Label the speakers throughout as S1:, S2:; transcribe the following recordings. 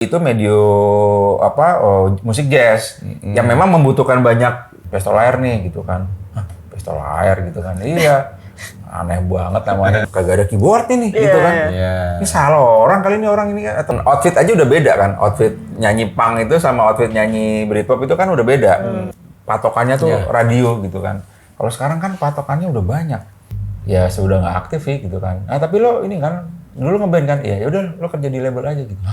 S1: Itu musik jazz yang memang membutuhkan banyak pistol air nih gitu kan. Hah, pistol air gitu kan. Iya. Aneh banget namanya. Kagak ada keyboard nih gitu kan. Ini salah orang kali ini orang ini kan. Outfit aja udah beda kan. Outfit nyanyi punk itu sama outfit nyanyi Britpop itu kan udah beda. Patokannya tuh radio gitu kan. Kalau sekarang kan patokannya udah banyak. Ya sudah nggak aktif sih gitu kan. Nah tapi lo ini kan dulu ngeband kan. Ya udah lo kerja di label aja gitu.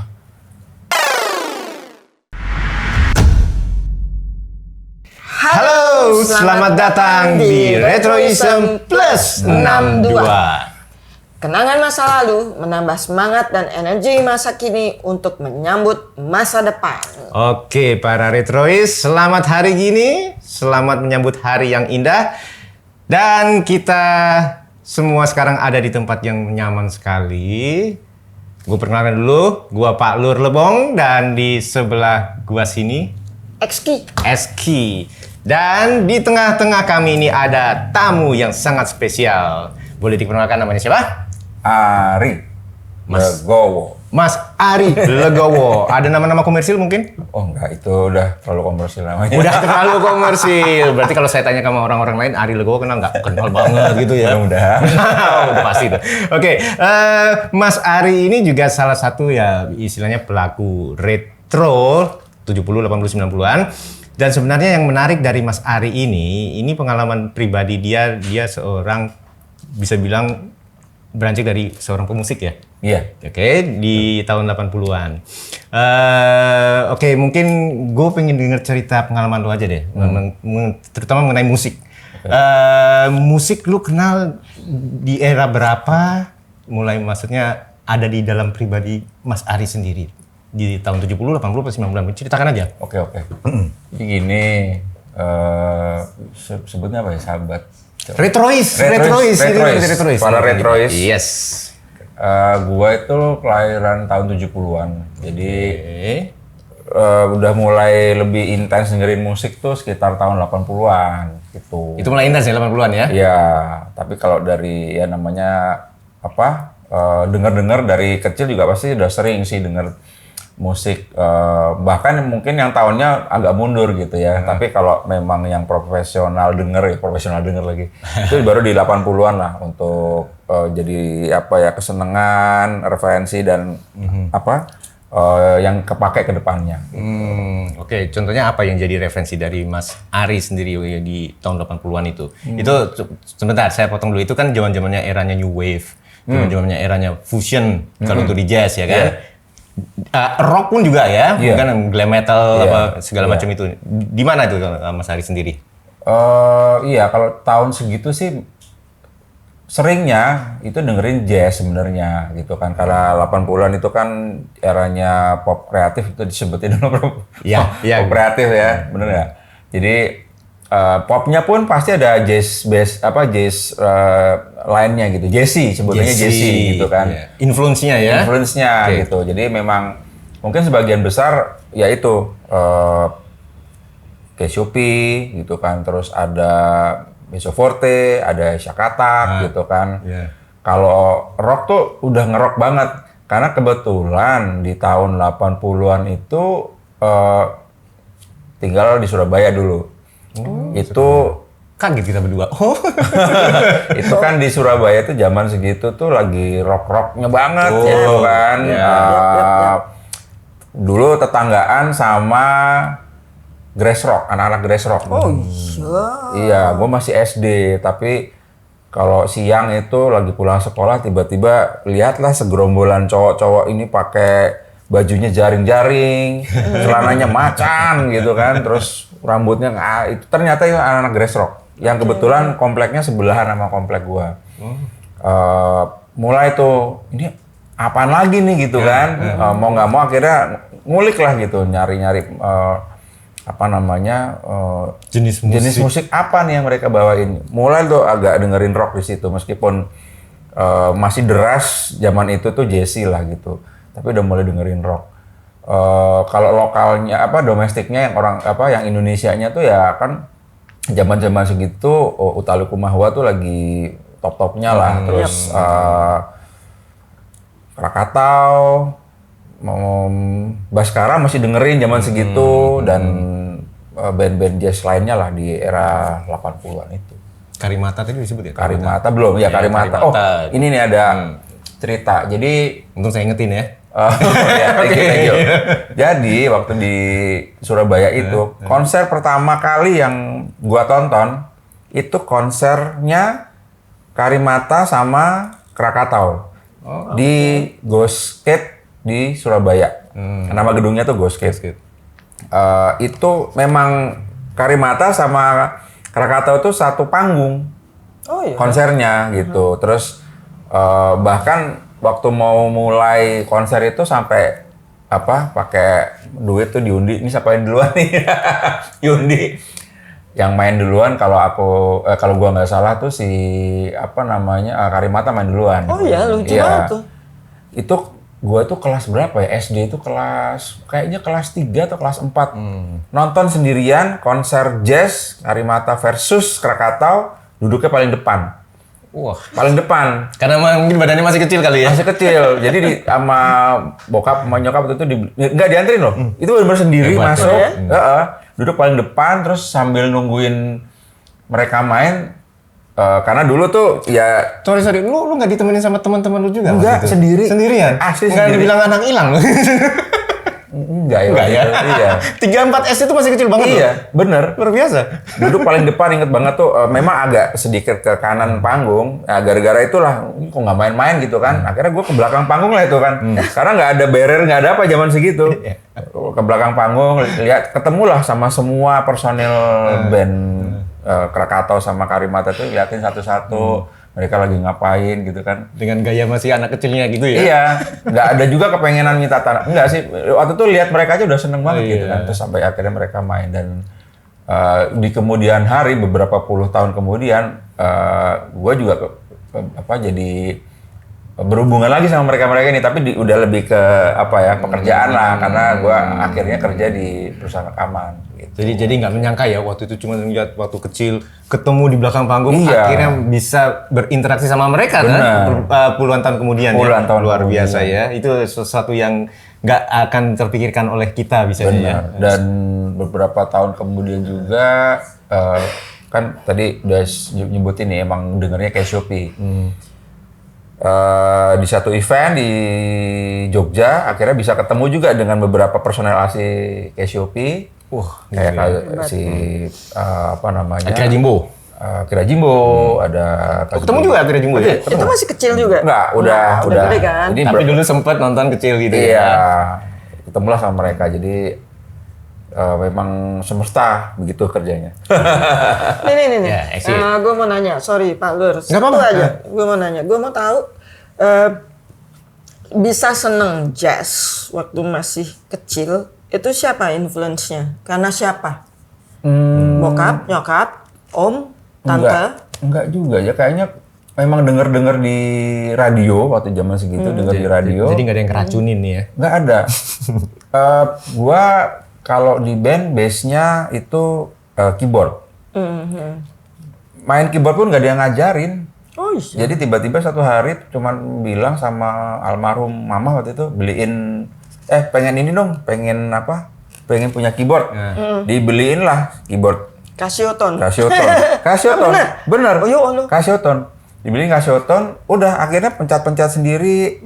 S2: Halo, selamat datang di Retroism Plus 62.
S3: Kenangan masa lalu menambah semangat dan energi masa kini untuk menyambut masa depan.
S2: Oke, para Retrois, selamat hari gini, selamat menyambut hari yang indah. Dan kita semua sekarang ada di tempat yang nyaman sekali. Gue perkenalkan dulu, gue Pak Lur Lebong, dan di sebelah gue sini Eski. Dan di tengah-tengah kami ini ada tamu yang sangat spesial. Boleh diperkenalkan namanya siapa?
S1: Ari Legowo.
S2: Mas Ari Legowo. Ada nama-nama komersil mungkin?
S1: Oh enggak, itu udah terlalu komersil namanya.
S2: Udah terlalu komersil. Berarti kalau saya tanya sama orang-orang lain, Ari Legowo kenal nggak? Kenal banget gitu ya.
S1: Udah.
S2: Udah pasti tuh. Oke, Mas Ari ini juga salah satu ya istilahnya pelaku retro 70, 80, 90-an. Dan sebenarnya yang menarik dari Mas Ari ini pengalaman pribadi dia seorang bisa bilang beranjak dari seorang pemusik ya.
S1: Iya.
S2: Oke, di tahun 80-an. Oke, mungkin gue pengen denger cerita pengalaman lu aja deh, terutama mengenai musik. Musik lu kenal di era berapa? Mulai maksudnya ada di dalam pribadi Mas Ari sendiri. Di tahun 70, 80, 90, ceritakan aja.
S1: Oke. Jadi gini, sebutnya apa ya, sahabat?
S2: Retrois.
S1: Para Retrois.
S2: Yes.
S1: Gua itu kelahiran tahun 70-an. Jadi udah mulai lebih intens dengerin musik tuh sekitar tahun 80-an gitu.
S2: Itu mulai intens ya 80-an ya?
S1: Iya, tapi kalau dari ya namanya dengar dari kecil juga pasti udah sering sih denger musik, bahkan mungkin yang tahunnya agak mundur gitu ya. Tapi kalau memang yang profesional denger lagi, itu baru di 80-an lah untuk jadi kesenangan, referensi dan yang kepake ke depannya. Gitu.
S2: Oke, contohnya apa yang jadi referensi dari Mas Ari sendiri di tahun 80-an itu? Itu sebentar saya potong dulu, itu kan zaman-zamannya eranya new wave, zaman-zamannya eranya fusion kalau untuk di jazz ya kan. Rock pun juga ya, bukan glam metal segala macam itu. Di mana itu Mas Ari sendiri?
S1: Kalau tahun segitu sih seringnya itu dengerin jazz sebenarnya gitu kan. Karena 80-an itu kan eranya pop kreatif, itu disebutin pop kreatif ya, bener ya. Jadi popnya pun pasti ada jazz lainnya gitu, Jazzy sebetulnya Jazzy gitu kan.
S2: Influence-nya
S1: gitu. Jadi memang mungkin sebagian besar ya itu Cassiopeia gitu kan, terus ada Mezzo Forte, ada Shakatak gitu kan. Kalau rock tuh udah ngerock banget karena kebetulan di tahun 80-an itu tinggal di Surabaya dulu. Itu
S2: kaget kita berdua.
S1: Itu kan di Surabaya tuh zaman segitu tuh lagi rock-rocknya banget gitu kan. Dulu tetanggaan sama Grass Rock, anak-anak Grass Rock.
S3: Oh iya.
S1: Iya, gue masih SD, tapi kalau siang itu lagi pulang sekolah tiba-tiba lihatlah segerombolan cowok-cowok ini pakai bajunya jaring-jaring, celananya macan gitu kan, terus rambutnya itu ternyata itu anak-anak Grass Rock yang kebetulan kompleknya sebelahan sama komplek gua. Mulai tuh ini apaan lagi nih gitu kan, mau nggak mau akhirnya ngulik lah gitu, nyari-nyari jenis musik apa nih yang mereka bawain. Mulai tuh agak dengerin rock di situ meskipun masih deras zaman itu tuh Jazzy lah gitu. Tapi udah mulai dengerin rock. Kalau lokalnya domestiknya yang Indonesianya tuh ya kan zaman-zaman segitu Utha Likumahua tuh lagi top-topnya lah. Terus Krakatau, Baskara masih dengerin zaman segitu dan band-band jazz lainnya lah di era 80-an itu.
S2: Karimata tadi disebut ya?
S1: Karimata belum, ya Karimata. Oh, ini nih ada cerita. Jadi
S2: untung saya ingetin ya.
S1: ya, thank you. Jadi waktu di Surabaya itu konser pertama kali yang gua tonton itu konsernya Karimata sama Krakatau di Ghost Gate di Surabaya. Nama gedungnya tuh Ghost Gate. Itu memang Karimata sama Krakatau tuh satu panggung konsernya gitu. Terus bahkan waktu mau mulai konser itu sampai pakai duit tuh diundi. Ini siapa yang duluan nih? Diundi. Yang main duluan kalau gua nggak salah tuh si Karimata main duluan.
S3: Oh iya, lucu banget tuh.
S1: Itu gua tuh kelas berapa ya? SD itu kayaknya kelas 3 atau kelas 4. Nonton sendirian konser jazz Karimata versus Krakatau, duduknya paling depan.
S2: Wah,
S1: paling depan.
S2: Karena mungkin badannya masih kecil kali ya.
S1: Masih kecil. Jadi sama bokap sama nyokap itu nggak dianterin loh. Itu benar-benar sendiri masuk. Duduk paling depan terus sambil nungguin mereka main. Karena dulu tuh ya
S2: sorry, lu nggak ditemenin sama teman-teman lu juga?
S1: Enggak, sendiri.
S2: Sendirian?
S1: Asli
S2: nggak
S1: sendiri.
S2: dibilang anak hilang lu?
S1: Enggak ya. Iya.
S2: 3-4 SD itu masih kecil banget loh.
S1: Iya, bener.
S2: Luar biasa.
S1: Duduk paling depan, inget banget tuh. Memang agak sedikit ke kanan panggung. Nah, gara-gara itulah, kok nggak main-main gitu kan. Akhirnya gue ke belakang panggung lah itu kan. Karena nggak ada barrier, nggak ada apa zaman segitu. Ke belakang panggung, ketemulah sama semua personil band Krakatau sama Karimata tuh, liatin satu-satu. Mereka lagi ngapain gitu kan.
S2: Dengan gaya masih anak kecilnya gitu ya?
S1: Iya, nggak ada juga kepengenan minta tanah. Enggak sih, waktu itu lihat mereka aja udah seneng banget gitu kan. Terus sampai akhirnya mereka main dan di kemudian hari, beberapa puluh tahun kemudian, gue juga jadi berhubungan lagi sama mereka ini. Tapi udah lebih ke pekerjaan lah, karena gue akhirnya kerja di perusahaan rekaman. Gitu.
S2: Jadi nggak menyangka ya waktu itu cuma ngeliat waktu kecil ketemu di belakang panggung, akhirnya bisa berinteraksi sama mereka kan puluhan tahun kemudian. Luar biasa ya. Itu sesuatu yang nggak akan terpikirkan oleh kita bisa ya.
S1: Dan beberapa tahun kemudian juga kan tadi udah nyebutin nih emang dengernya Cassiope. Di satu event di Jogja akhirnya bisa ketemu juga dengan beberapa personel asli Cassiope. Kayak si
S2: Akira Jimbo.
S1: Akira Jimbo, ada
S2: ketemu juga Akira Jimbo ya?
S3: Itu masih kecil juga?
S1: Enggak, udah
S3: gede kan?
S2: Tapi dulu sempat nonton kecil gitu
S1: ya? Ketemulah sama mereka, jadi memang semesta begitu kerjanya.
S3: Nih. Gue mau nanya, sorry Pak Lur.
S2: Nggak apa-apa.
S3: Aja, gue mau nanya. Gue mau tahu, bisa seneng jazz waktu masih kecil, itu siapa influence-nya? Karena siapa? Bokap, nyokap, om, tante?
S1: Enggak juga ya, kayaknya memang denger di radio waktu zaman segitu, denger di radio.
S2: Jadi nggak ada yang keracunin nih ya?
S1: Nggak ada. Gua kalau di band bass-nya itu keyboard. Main keyboard pun nggak ada yang ngajarin.
S3: Oh iya.
S1: Jadi tiba-tiba satu hari cuman bilang sama almarhum mama waktu itu, beliin pengen ini dong, pengen punya keyboard. Dibeliin lah keyboard
S3: Cassioton.
S1: Bener.
S3: Oh iya, Allah.
S1: Cassioton. Dibeliin Cassioton, udah akhirnya pencet-pencet sendiri.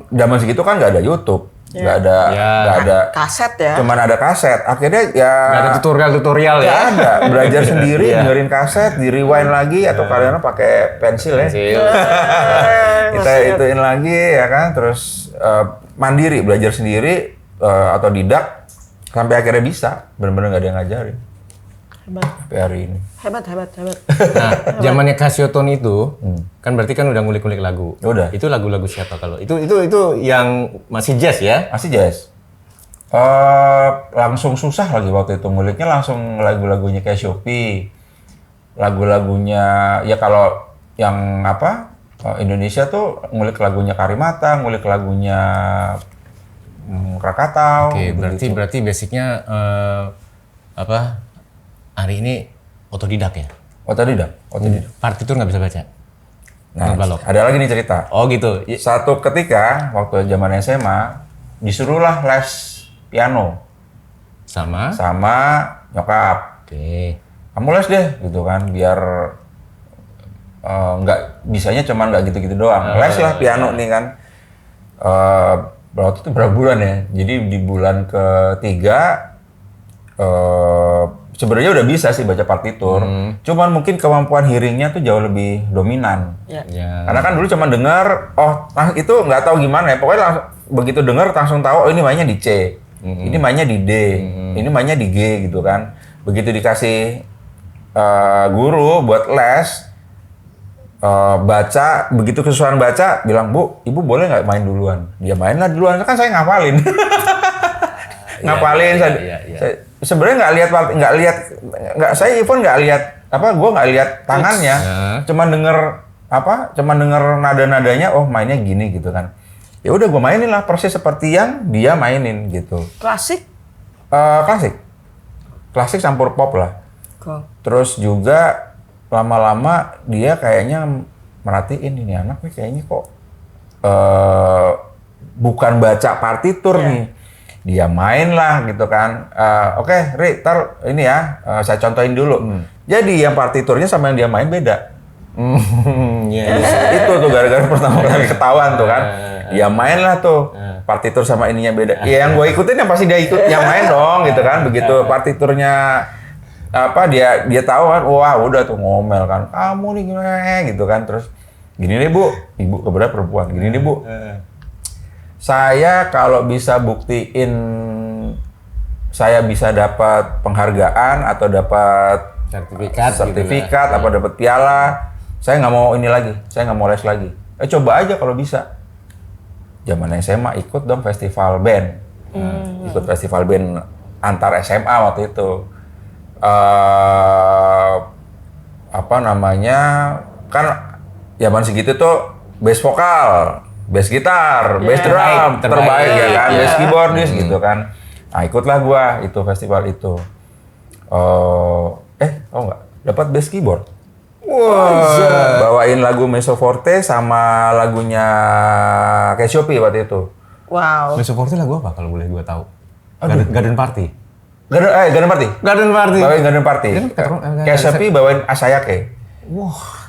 S1: Zaman segitu kan nggak ada YouTube. Nggak ada
S3: kaset ya.
S1: Cuman ada kaset. Akhirnya ya
S2: nggak ada tutorial ya.
S1: Nggak ada. Belajar sendiri, dengerin kaset, di rewind lagi atau kalian pakai pensil ya. Kita ituin lagi ya kan, terus mandiri, belajar sendiri atau didak sampai akhirnya bisa. Benar-benar nggak ada yang ngajarin.
S3: Hebat.
S1: Sampai hari ini.
S3: Hebat.
S2: Nah, zamannya Cassioton itu kan berarti kan udah ngulik-ngulik lagu.
S1: Udah.
S2: Itu lagu-lagu siapa kalau itu yang masih jazz ya?
S1: Masih jazz. Langsung susah lagi waktu itu nguliknya, langsung lagu-lagunya Cassiope. Lagu-lagunya ya kalau yang Indonesia tuh ngulik lagunya Karimata, ngulik lagunya Krakatau.
S2: Oke, berarti basicnya hari ini otodidak ya?
S1: Otodidak.
S2: Partitur nggak bisa baca?
S1: Nah,
S2: balok.
S1: ada lagi nih cerita.
S2: Oh gitu.
S1: Satu ketika waktu zaman SMA disuruhlah les piano
S2: Sama.
S1: nyokap.
S2: Oke.
S1: Kamu les deh gitu kan biar nggak bisanya cuman nggak gitu-gitu doang. Les lah piano nih kan. Waktu itu berapa bulan ya? Jadi di bulan ketiga sebenarnya udah bisa sih baca partitur. Cuman mungkin kemampuan hearingnya tuh jauh lebih dominan.
S3: Ya.
S2: Ya.
S1: Karena kan dulu cuma dengar, itu nggak tahu gimana ya. Pokoknya begitu dengar langsung tahu, oh ini mainnya di C, ini mainnya di D, ini mainnya di G gitu kan. Begitu dikasih guru buat les, baca, begitu kesusahan baca, bilang Bu, Ibu boleh nggak main duluan? Dia mainlah duluan, kan saya ngapalin. Ngapalin, saya sebenarnya saya even nggak lihat gue nggak lihat tangannya, cuman denger nada-nadanya, oh mainnya gini gitu kan. Ya udah gue mainin lah persis seperti yang dia mainin gitu.
S3: Klasik?
S1: Klasik campur pop lah.
S3: Kok.
S1: Terus juga lama-lama dia kayaknya merhatiin ini anak nih kayaknya kok bukan baca partitur nih. Dia main lah gitu kan. Oke, Ri, tar ini ya, saya contohin dulu. Jadi yang partiturnya sama yang dia main beda. Itu tuh gara-gara pertama kali ketahuan tuh kan. Dia main lah tuh. Partitur sama ininya beda. Ya yang gue ikutin yang pasti dia ikut yang main dong gitu kan. Begitu partiturnya dia tahu kan, wah udah tuh ngomel kan. Kamu nih gimana gitu kan. Terus gini nih Bu, ibu kebetulan perempuan. Gini nih Bu. Saya kalau bisa buktiin saya bisa dapat penghargaan atau dapat sertifikat
S2: gitu
S1: apa dapat piala, saya nggak mau ini lagi, saya nggak mau les lagi. Coba aja kalau bisa. Zaman SMA ikut dong festival band, ikut festival band antar SMA waktu itu. Kan zaman segitu tuh bass vokal, bass gitar, bass drum, terbaik ya kan, bass keyboardis gitu kan. Nah ikutlah gua itu festival itu. Nggak, dapat bass keyboard. Wah, bawain lagu Meso Forte sama lagunya Cassiope waktu itu.
S3: Wow.
S2: Meso Forte lagu apa kalau boleh gua tahu? Garden Party.
S1: Garden Party. Bawain Garden Party. Cassiope bawain Asayake.
S2: Wah.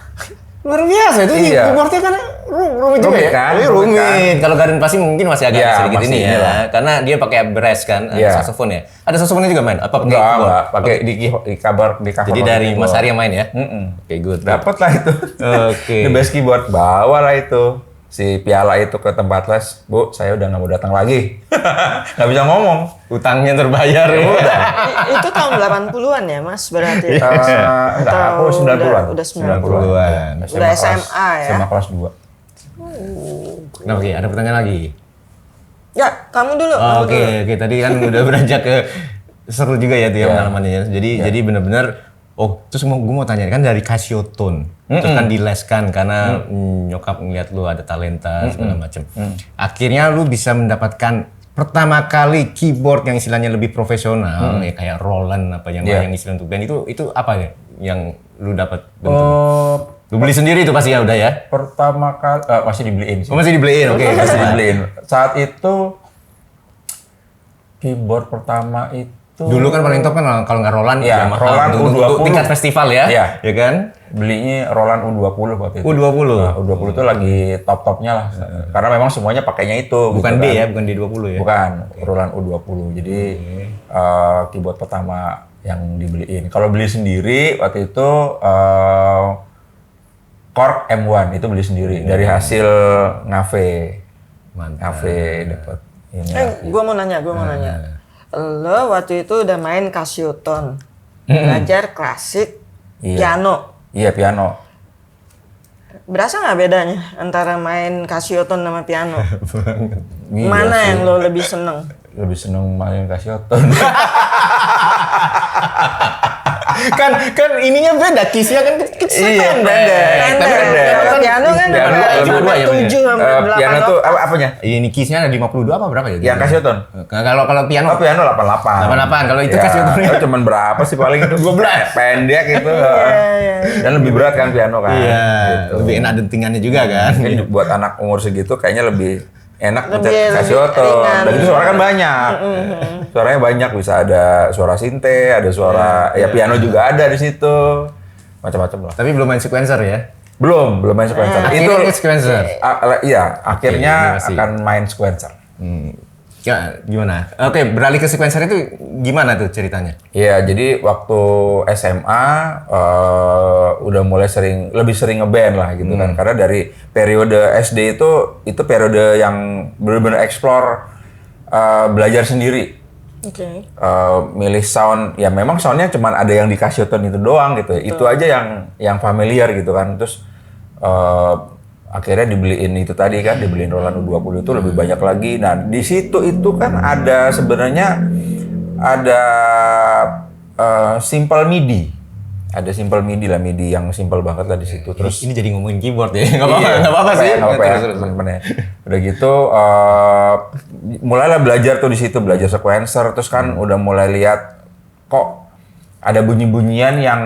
S2: Luar biasa itu keyboardnya kan rumit juga ya?
S1: Kan?
S2: Rumit. Kalau Garden Party mungkin masih agak sedikit ini ya.
S1: Inilah.
S2: Karena dia pakai brass kan, saxophone ya. Ada saksofonnya juga main? Apa pakai keyboard?
S1: Enggak, pakai di cover.
S2: Jadi dari Mas Ari yang main ya? Oke, good.
S1: Dapat lah itu.
S2: Oke.
S1: The bass keyboard, bawa lah itu. Si piala itu ke tempat les. Bu, saya udah nggak mau datang lagi. Nggak bisa ngomong.
S2: Utangnya terbayar ya.
S1: Udah.
S3: Itu tahun 80-an ya, Mas, berarti?
S1: Enggak, aku 90-an.
S3: Udah 90-an. Udah SMA ya?
S1: SMA kelas 2.
S2: Nah, oke, ada pertanyaan lagi.
S3: Ya, kamu dulu.
S2: Oke. Tadi kan udah beranjak ke seru juga ya tuh ya pengalamannya. Jadi benar-benar terus gue mau tanya kan dari Cassioton, terus kan dileskan karena nyokap ngeliat lu ada talenta segala macam. Akhirnya lu bisa mendapatkan pertama kali keyboard yang istilahnya lebih profesional ya kayak Roland apa yang istilah untuk band itu apa ya yang lu dapat bentuknya? Lu beli sendiri itu pasti ya udah ya?
S1: Pertama kali masih dibeliin sih.
S2: Oh, masih dibeliin, oke.
S1: Masih dibeliin. Saat itu keyboard pertama itu
S2: dulu kan paling top kan kalau nggak Roland
S1: ya Roland U20
S2: tingkat festival ya, ya kan?
S1: Belinya Roland U20 waktu itu.
S2: U20.
S1: Nah, U20 itu lagi top-topnya lah. Karena memang semuanya pakainya itu.
S2: Bukan
S1: gitu
S2: D
S1: kan.
S2: ya, bukan D20 ya.
S1: Bukan, Roland U20. Jadi keyboard pertama yang dibeliin. Kalau beli sendiri waktu itu Korg M1 itu beli sendiri dari hasil Ngave. Ngave dapat ini.
S3: Gua mau nanya. Lo waktu itu udah main Cassioton, belajar klasik, piano.
S1: Iya, piano.
S3: Berasa nggak bedanya antara main Cassioton sama piano?
S1: Iya
S3: Mana
S1: sih.
S3: yang lo lebih seneng?
S1: Lebih seneng main Cassioton.
S2: kan ininya beda, keysnya kan kecil.
S1: Iya, pendek.
S3: Pendek. Kalau piano kan
S2: dua ya,
S3: 7 sampai 8
S1: Piano tuh apanya?
S2: Ini keysnya ada 52 apa berapa ya?
S1: Yang Cassioton.
S2: Kalau piano
S1: Oh, piano 88.
S2: 88, kalau itu
S1: Ya,
S2: Cassioton.
S1: oh, cuman berapa sih paling itu? 12. Pendek itu. Dan lebih berat kan piano kan.
S2: Iya,
S1: Gitu.
S2: lebih enak dentingannya juga kan.
S1: Mungkin buat anak umur segitu kayaknya lebih enak
S3: Lebih
S1: pencet Cassioton.
S3: ringan.
S1: Dan itu suara kan banyak. Suaranya banyak, bisa ada suara sinte, ada suara piano juga ada di situ. Macam-macam lah.
S2: Tapi belum main sequencer ya?
S1: Belum main sequencer.
S2: Akhirnya itu sequencer.
S1: Iya, akhirnya
S2: Oke,
S1: akan main sequencer.
S2: Ya, gimana? Oke, beralih ke sequencer itu gimana tuh ceritanya?
S1: Iya, jadi waktu SMA udah mulai lebih sering ngeband lah gitu kan. Karena dari periode SD itu periode yang benar-benar explore, belajar sendiri.
S3: Oke.
S1: Milih sound, ya memang soundnya cuman ada yang di Cassioton itu doang gitu. Itu aja yang familiar gitu kan. Terus akhirnya dibeliin itu tadi kan, dibeliin Roland U20 itu lebih banyak lagi. Nah di situ itu kan ada sebenarnya ada simple MIDI, ada simple MIDI lah, MIDI yang simple banget lah di situ. Terus
S2: Ini jadi ngomongin keyboard ya? Nggak apa-apa, nggak apa-apa sih.
S1: nggak apa-apa ya,
S2: Terus.
S1: teman-teman ya. Udah gitu, mulailah belajar tuh di situ, belajar sequencer. Terus kan udah mulai lihat kok ada bunyi-bunyian yang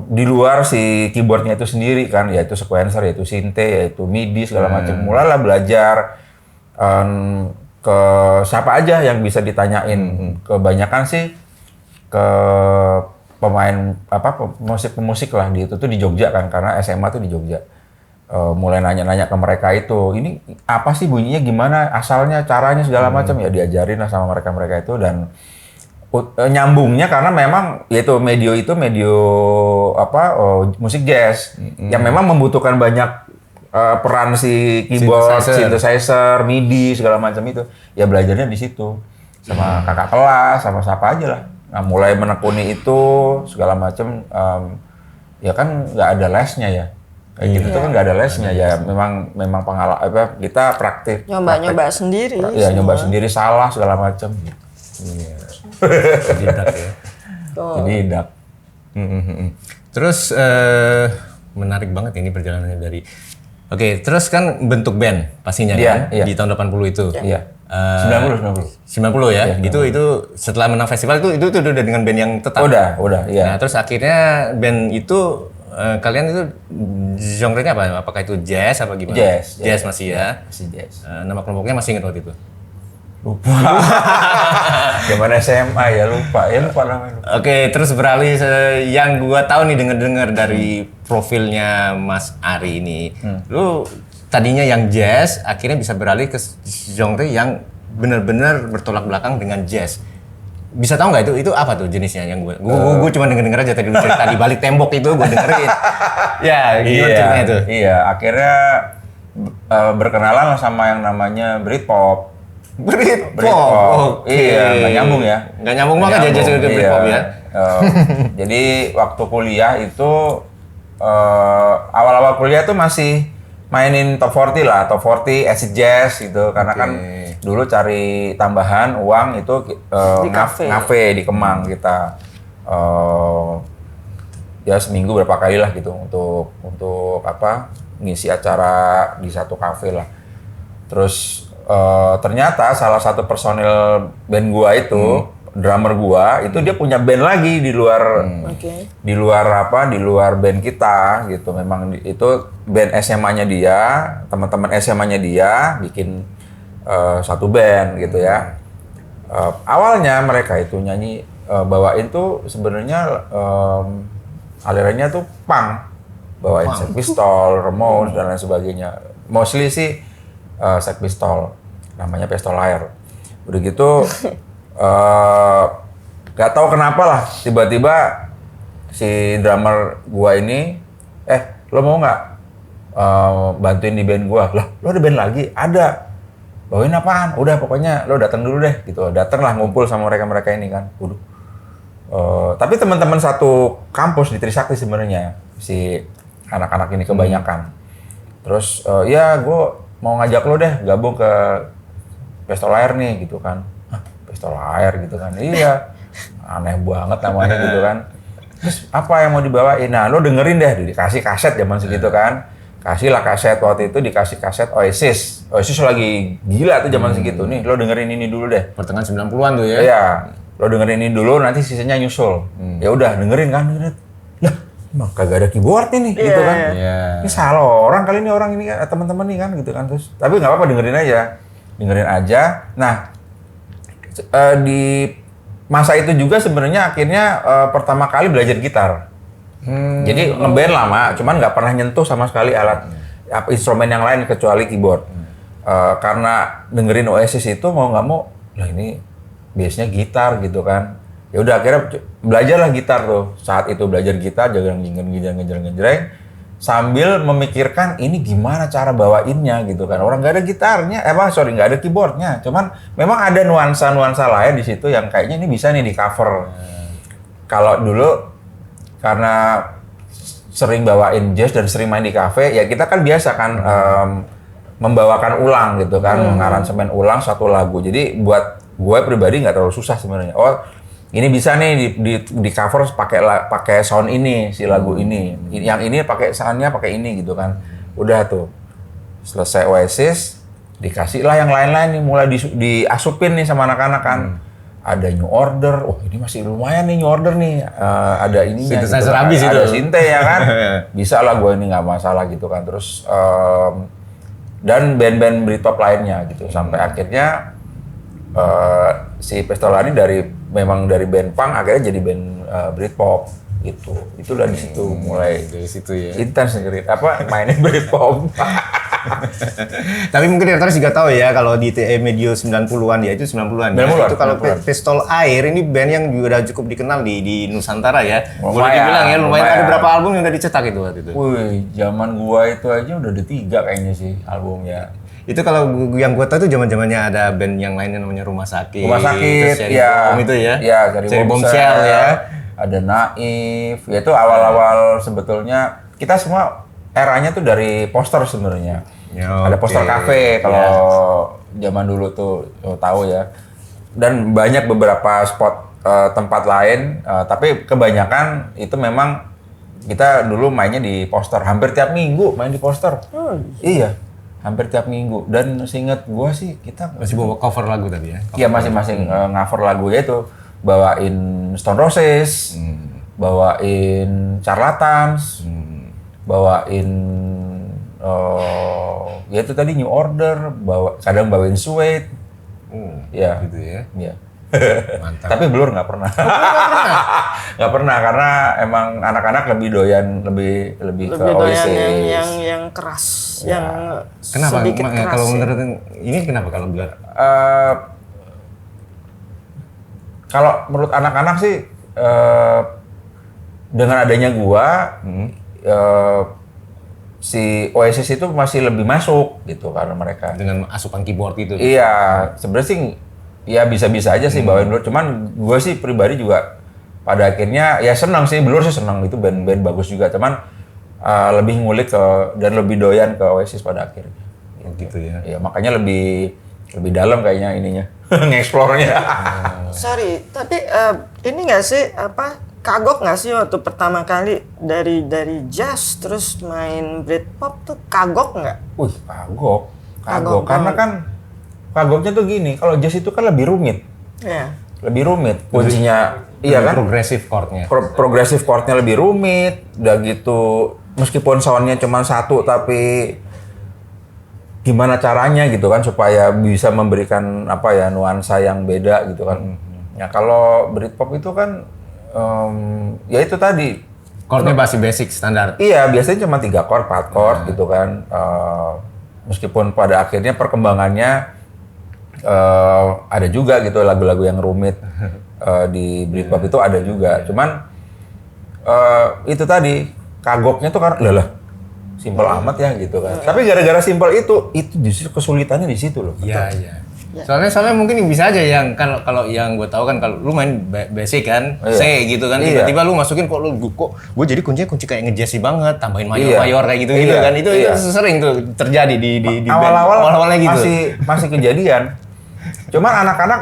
S1: di luar si keyboardnya itu sendiri kan, yaitu sequencer, yaitu synth, yaitu MIDI segala macam. Mulailah belajar ke siapa aja yang bisa ditanyain. Kebanyakan sih ke pemain pemusik lah di itu tuh di Jogja kan, karena SMA tuh di Jogja. Mulai nanya-nanya ke mereka itu, ini apa sih bunyinya, gimana asalnya, caranya segala macam, ya diajarin lah sama mereka itu. Dan nyambungnya karena memang yaitu medio musik jazz yang memang membutuhkan banyak peran si keyboard, synthesizer, MIDI segala macam itu. Ya belajarnya di situ sama kakak kelas, sama siapa aja lah. Nah, mulai menekuni itu segala macam, ya kan nggak ada lesnya ya. Kayak gitu tuh kan nggak ada lesnya ya. Memang pengalaman kita praktik.
S3: Nyoba sendiri.
S1: Ya nyoba sendiri, salah segala macam. Iya.
S2: Didak ya.
S1: Didak.
S2: Terus menarik banget ini perjalanannya dari. Oke, terus kan bentuk band pastinya kan
S1: Iya.
S2: di tahun 80 itu.
S1: Iya. 90
S2: 90 ya.
S1: Iya,
S2: Itu setelah menang festival itu udah dengan band yang tetap.
S1: Udah, iya.
S2: Nah, terus akhirnya band itu kalian itu genre-nya apa? Apakah itu jazz apa gimana? Jazz masih ya.
S1: Masih jazz.
S2: Nama kelompoknya masih ingat waktu itu.
S1: Lupa. Gimana SMA ya, lupa namanya.
S2: Oke, terus beralih yang gua tahu nih denger dari profilnya Mas Ari ini. Lu tadinya yang jazz, akhirnya bisa beralih ke genre yang benar-benar bertolak belakang dengan jazz. Bisa tahu nggak itu apa tuh jenisnya yang gue cuma denger aja tadi cerita di balik tembok itu gue dengerin. Ya, gimana ceritanya itu?
S1: Iya, akhirnya berkenalan sama yang namanya Britpop.
S2: Britpop.
S1: Iya, nggak nyambung ya.
S2: Nggak nyambung banget ya jazz ke Britpop ya.
S1: Jadi waktu kuliah itu awal-awal kuliah tuh masih mainin top 40 lah, top 40 acid jazz gitu, karena kan dulu cari tambahan uang itu ngafe di Kemang kita. Ya seminggu berapa kali lah gitu untuk ngisi acara di satu kafe lah. Terus ternyata salah satu personil band gua itu, drummer gua itu dia punya band lagi di luar di luar band kita gitu. Memang itu band SMA-nya dia, teman-teman SMA-nya dia bikin satu band gitu ya. Awalnya mereka itu nyanyi bawain tuh sebenarnya alirannya tuh punk, bawain Sex Pistols, Ramones dan lain sebagainya. Mostly sih Sex Pistols, namanya Pistolaire. Udah gitu gak tahu kenapa lah tiba-tiba si drummer gua ini lo mau nggak bantuin di band gua? Lah lo ada band lagi? Ada. Bawain apaan? Udah pokoknya lo datang dulu deh gitu. Datang lah ngumpul sama mereka ini kan. Tapi teman-teman satu kampus di Trisakti sebenarnya si anak-anak ini kebanyakan. Terus ya gua mau ngajak lo deh gabung ke Pistolaire nih gitu kan. Pistolaire gitu kan. Iya. Aneh banget namanya gitu kan. Terus apa yang mau dibawain? Nah, lo dengerin deh, dikasih kaset zaman segitu kan. Kasihlah kaset, waktu itu dikasih kaset Oasis. Oasis lagi gila tuh zaman segitu. Nih, lo dengerin ini dulu deh.
S2: Pertengahan 90-an tuh ya.
S1: Iya. Lo dengerin ini dulu, nanti sisanya nyusul. Ya udah, dengerin kan. Lah, emang kagak ada keyboard nih, gitu kan. Ini salah orang kali ini orang ini kan, teman-teman nih kan gitu kan. Terus tapi nggak apa-apa, dengerin aja. Nah, di masa itu juga sebenarnya akhirnya pertama kali belajar gitar. Jadi ngeband lama, cuman nggak pernah nyentuh sama sekali alat instrumen yang lain kecuali keyboard. Karena dengerin Oasis itu mau nggak mau, lah ini biasanya gitar gitu kan. Ya udah akhirnya belajarlah gitar tuh. Saat itu belajar gitar, ngejreng sambil memikirkan ini gimana cara bawainnya gitu kan. Orang nggak ada gitarnya, nggak ada keyboardnya. Cuman memang ada nuansa-nuansa lain di situ yang kayaknya ini bisa nih di cover. Kalau dulu karena sering bawain jazz dan sering main di kafe, ya kita kan biasa kan membawakan ulang gitu kan, mengaransemen ulang satu lagu. Jadi buat gue pribadi nggak terlalu susah sebenarnya. Oh, ini bisa nih di cover pakai sound ini si lagu ini. Yang ini pakai soundnya pakai ini gitu kan. Udah tuh. Selesai Oasis, dikasih lah yang lain-lain nih, mulai diasupin nih sama anak-anak kan. Ada New Order. Oh, ini masih lumayan nih New Order nih. Ada ininya gitu. Ada sinte ya kan. Bisa lah gue ini nggak masalah gitu kan. Terus dan band-band Britpop lainnya gitu. Sampai akhirnya si Pestolani memang dari band punk akhirnya jadi band Britpop gitu. Itulah di situ mulai
S2: dari situ ya.
S1: Intens mainin Britpop.
S2: Tapi mungkin Retoris juga tahu ya kalau di medio 90-an ya, itu 90-an. Itu kalau Pistol Air ini band yang juga udah cukup dikenal di Nusantara ya. Boleh dibilang ya, lumayan ada berapa album yang udah dicetak itu waktu itu.
S1: Wih, zaman gua itu aja udah ada 3 kayaknya sih albumnya.
S2: Itu kalau yang gue tahu itu zaman-zamannya ada band yang lainnya namanya Rumah Sakit.
S1: Ya.
S2: Itu ya.
S1: Ya,
S2: Cherry Bombshell ya.
S1: Ada Naif. Ya itu awal-awal sebetulnya kita semua eranya tuh dari poster sebenarnya. Ada poster kafe kalau zaman dulu tuh tahu ya. Dan banyak beberapa spot tempat lain, tapi kebanyakan itu memang kita dulu mainnya di poster. Hampir tiap minggu main di poster. Iya. Hampir tiap minggu, dan seingat gua sih kita
S2: masih bawa cover lagu tadi ya?
S1: Iya, masing-masing cover lagu ya itu, bawain Stone Roses, bawain Charlatans, bawain ya itu tadi New Order, kadang bawain Suede. Ya.
S2: Gitu ya.
S1: Iya.
S2: Mantap.
S1: Tapi Blur nggak pernah. Nggak pernah karena emang anak-anak lebih doyan lebih ke Oasis.
S3: yang keras,
S1: ya.
S3: Yang
S2: kenapa?
S3: sedikit keras.
S2: Kalau menurut ini kenapa kalau Blur?
S1: Kalau menurut anak-anak sih dengan adanya gua si Oasis itu masih lebih masuk gitu karena mereka
S2: dengan asupan keyboard itu.
S1: Iya, sebenarnya sih ya bisa-bisa aja sih bawain Blur, cuman gue sih pribadi juga pada akhirnya ya senang sih, Blur sih senang, itu band-band bagus juga, cuman lebih ngulik dan lebih doyan ke Oasis pada akhirnya.
S2: Gitu ya.
S1: Ya makanya lebih dalam kayaknya ininya, nge-explore-nya.
S3: Sorry, tapi ini nggak sih kagok nggak sih waktu pertama kali dari jazz terus main Britpop tuh kagok nggak?
S1: Wih, kagok karena kan kagoknya tuh gini, kalau jazz itu kan lebih rumit.
S3: Iya.
S1: Lebih rumit kuncinya, iya kan?
S2: Progressive chord-nya.
S1: Progressive chord-nya lebih rumit, udah gitu meskipun sound-nya cuma satu tapi gimana caranya gitu kan supaya bisa memberikan nuansa yang beda gitu kan. Ya kalau Britpop itu kan ya itu tadi
S2: chord-nya masih basic standar.
S1: Iya, biasanya cuma 3 chord, 4 chord gitu kan. Meskipun pada akhirnya perkembangannya ada juga gitu lagu-lagu yang rumit di Britpop itu ada juga. Cuman itu tadi kagoknya tuh kan simpel amat ya gitu kan. Tapi gara-gara simpel itu justru kesulitannya di situ loh.
S2: Iya. Soalnya mungkin bisa aja yang kalau yang gue tahu kan kalau lu main basic kan, C gitu kan, tiba-tiba lu masukin kok gue jadi kunci kayak nge-jazzy banget, tambahin mayor kayak gitu kan. Itu sering tuh terjadi di
S1: awal-awalnya gitu. Masih kejadian. Cuman anak-anak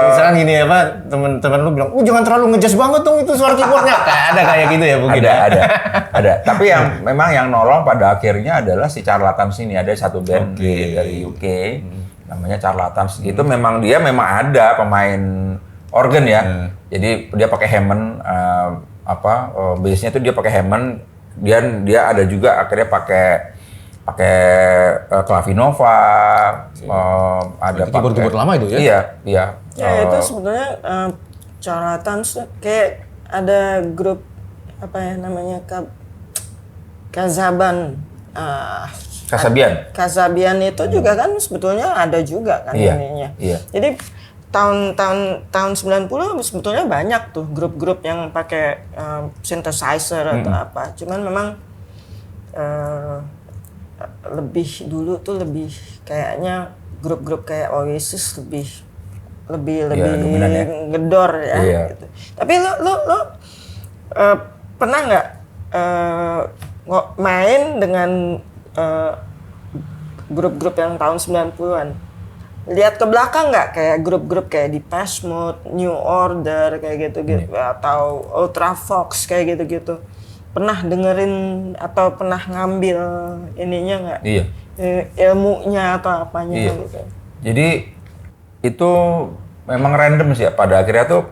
S2: Misalkan gini ya Pak, teman-teman lu bilang, jangan terlalu ngejas banget dong itu suara keyboardnya. Ada kayak gitu ya mungkin.
S1: ada. Tapi yang memang yang nolong pada akhirnya adalah si Charlatans ini. Ada satu band dari UK namanya Charlatans. Itu memang dia ada pemain organ ya. Jadi dia pakai Hammond bass-nya tuh dia pakai Hammond. Dia ada juga akhirnya pakai Clavinova, ada
S2: keyboard lama itu ya?
S1: Iya.
S3: Ya itu sebenarnya Charlatans kayak ada grup apa ya namanya Kasabian. Kasabian itu juga kan sebetulnya ada juga kan ininya.
S1: Iya.
S3: Jadi tahun 90 sebetulnya banyak tuh grup-grup yang pakai synthesizer atau apa. Cuman memang dulu tuh lebih kayaknya grup-grup kayak Oasis lebih
S1: dominan ya?
S3: gedor ya.
S1: Iya.
S3: Gitu. Tapi lo pernah nggak main dengan grup-grup yang tahun 90-an? Lihat ke belakang nggak kayak grup-grup kayak Depeche Mode, New Order kayak gitu-gitu atau Ultravox kayak gitu-gitu. Pernah dengerin atau pernah ngambil ininya nggak?
S1: Iya.
S3: Ilmunya atau apanya gitu.
S1: Jadi itu memang random sih ya. Pada akhirnya tuh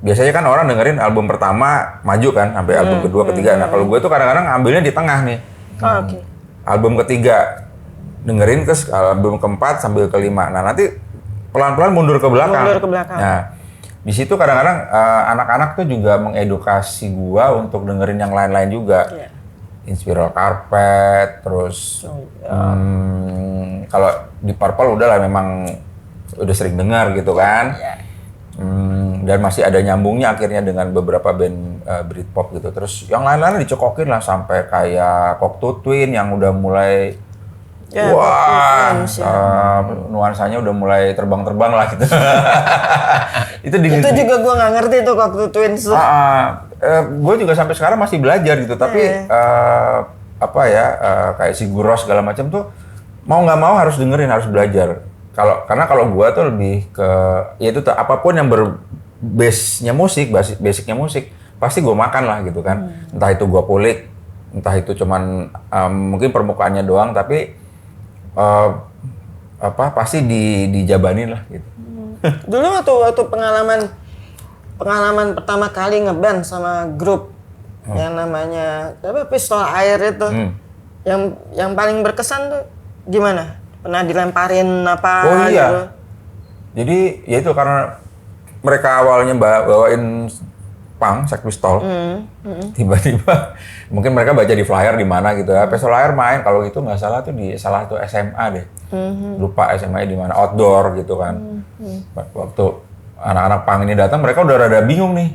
S1: biasanya kan orang dengerin album pertama maju kan sampai album kedua, ketiga. Nah kalau gue tuh kadang-kadang ngambilnya di tengah nih.
S3: Oke.
S1: Album ketiga dengerin terus album keempat sambil kelima. Nah nanti pelan-pelan mundur ke belakang. Nah di situ kadang-kadang anak-anak tuh juga mengedukasi gua untuk dengerin yang lain-lain juga.
S3: Yeah.
S1: Inspiral Carpet, terus kalau di Purple udah lah memang udah sering dengar gitu kan.
S3: Yeah.
S1: Dan masih ada nyambungnya akhirnya dengan beberapa band Britpop gitu. Terus yang lain-lain dicokokin lah sampai kayak Cocteau Twin yang udah mulai nuansanya udah mulai terbang-terbang lah gitu. Itu
S3: juga gue nggak ngerti tuh Cocteau Twins.
S1: Gue juga sampai sekarang masih belajar gitu. Tapi kayak Sigur Rós segala macam tuh mau nggak mau harus dengerin, harus belajar. Karena kalau gue tuh lebih ke ya itu apapun yang basicnya musik pasti gue makan lah gitu kan. Entah itu gue kulik, entah itu cuman mungkin permukaannya doang tapi pasti dijabanin lah gitu.
S3: Dulu waktu pengalaman pertama kali ngeband sama grup yang namanya Pistol Air itu, yang paling berkesan tuh gimana? Pernah dilemparin apa?
S1: Oh iya.
S3: Gitu?
S1: Jadi ya itu karena mereka awalnya bawain punk, Sex Pistol, tiba-tiba mungkin mereka baca di flyer di mana gitu ya. Pistol Air main kalau itu nggak salah tuh di salah satu SMA deh, lupa SMA di mana, outdoor gitu kan. Waktu anak-anak punk ini datang, mereka udah rada bingung nih,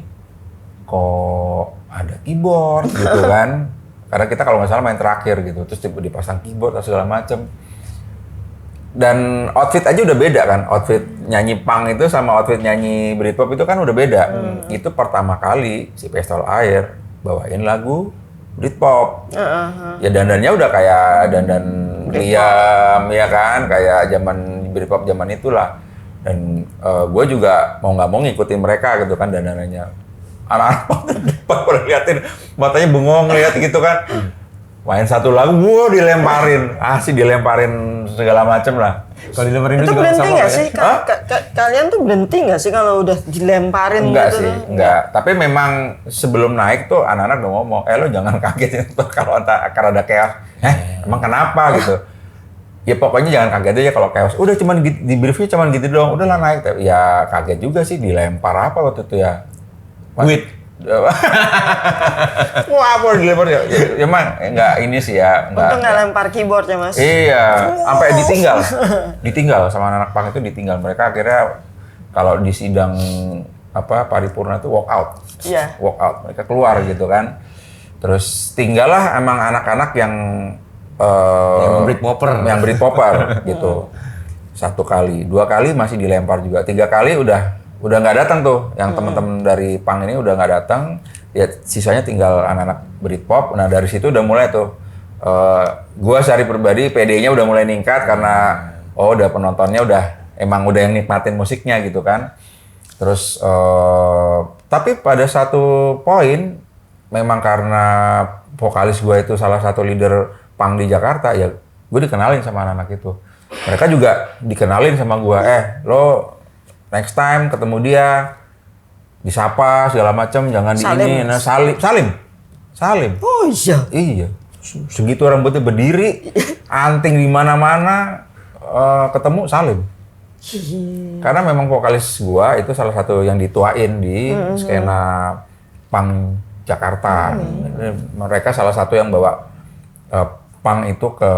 S1: kok ada keyboard gitu kan? Karena kita kalau nggak salah main terakhir gitu, terus tiba dipasang keyboard atau segala macem. Dan outfit aja udah beda kan, outfit nyanyi punk itu sama outfit nyanyi Britpop itu kan udah beda. Itu pertama kali si Pistol Air bawain lagu Britpop. Ya dandannya udah kayak dandan Liam ya kan, kayak zaman Britpop zaman itulah. Dan gue juga mau nggak mau ngikutin mereka gitu kan dandanannya. Anak-anak punk udah liatin, matanya bengong lihat gitu kan. Main satu lagu, dilemparin segala macem lah.
S2: Kalau dilemparin
S3: itu
S2: juga
S3: berhenti nggak sih?
S1: Hah?
S3: Kalian tuh berhenti nggak sih kalau udah dilemparin
S1: Enggak
S3: gitu?
S1: sih, enggak. Tapi memang sebelum naik tuh anak-anak udah ngomong, lo jangan kaget ya kalau karena ada chaos. Emang kenapa gitu? Ya pokoknya jangan kaget aja kalau chaos. Udah cuman di briefnya cuman gitu doang. Udahlah naik. Ya kaget juga sih dilempar apa waktu itu ya?
S2: Duit.
S1: Wah, apa dilempar ya? Ya emang enggak ini sih ya.
S3: Untung nggak lempar keyboard ya mas?
S1: Iya, sampai ditinggal sama anak punk itu ditinggal. Mereka akhirnya kalau di sidang paripurna itu walk out.
S3: Iya.
S1: Walk out, mereka keluar gitu kan. Terus tinggallah emang anak-anak yang yang Britpopper gitu. 1 kali, 2 kali masih dilempar juga, 3 kali udah nggak datang tuh, yang teman-teman dari punk ini udah nggak datang, ya sisanya tinggal anak-anak Britpop. Nah dari situ udah mulai tuh, gua secara pribadi PD-nya udah mulai ningkat karena udah penontonnya udah emang udah yang nikmatin musiknya gitu kan. Terus tapi pada satu poin memang karena vokalis gue itu salah satu leader punk di Jakarta, ya gue dikenalin sama anak-anak itu. Mereka juga dikenalin sama gue, lo next time ketemu dia disapa segala macam, jangan di ini. Nah, Salim.
S3: Oh iya.
S1: Iya. Segitu rambutnya berdiri, anting di mana-mana, ketemu Salim. Karena memang vokalis gua itu salah satu yang dituain di skena punk Jakarta. Mereka salah satu yang bawa punk itu ke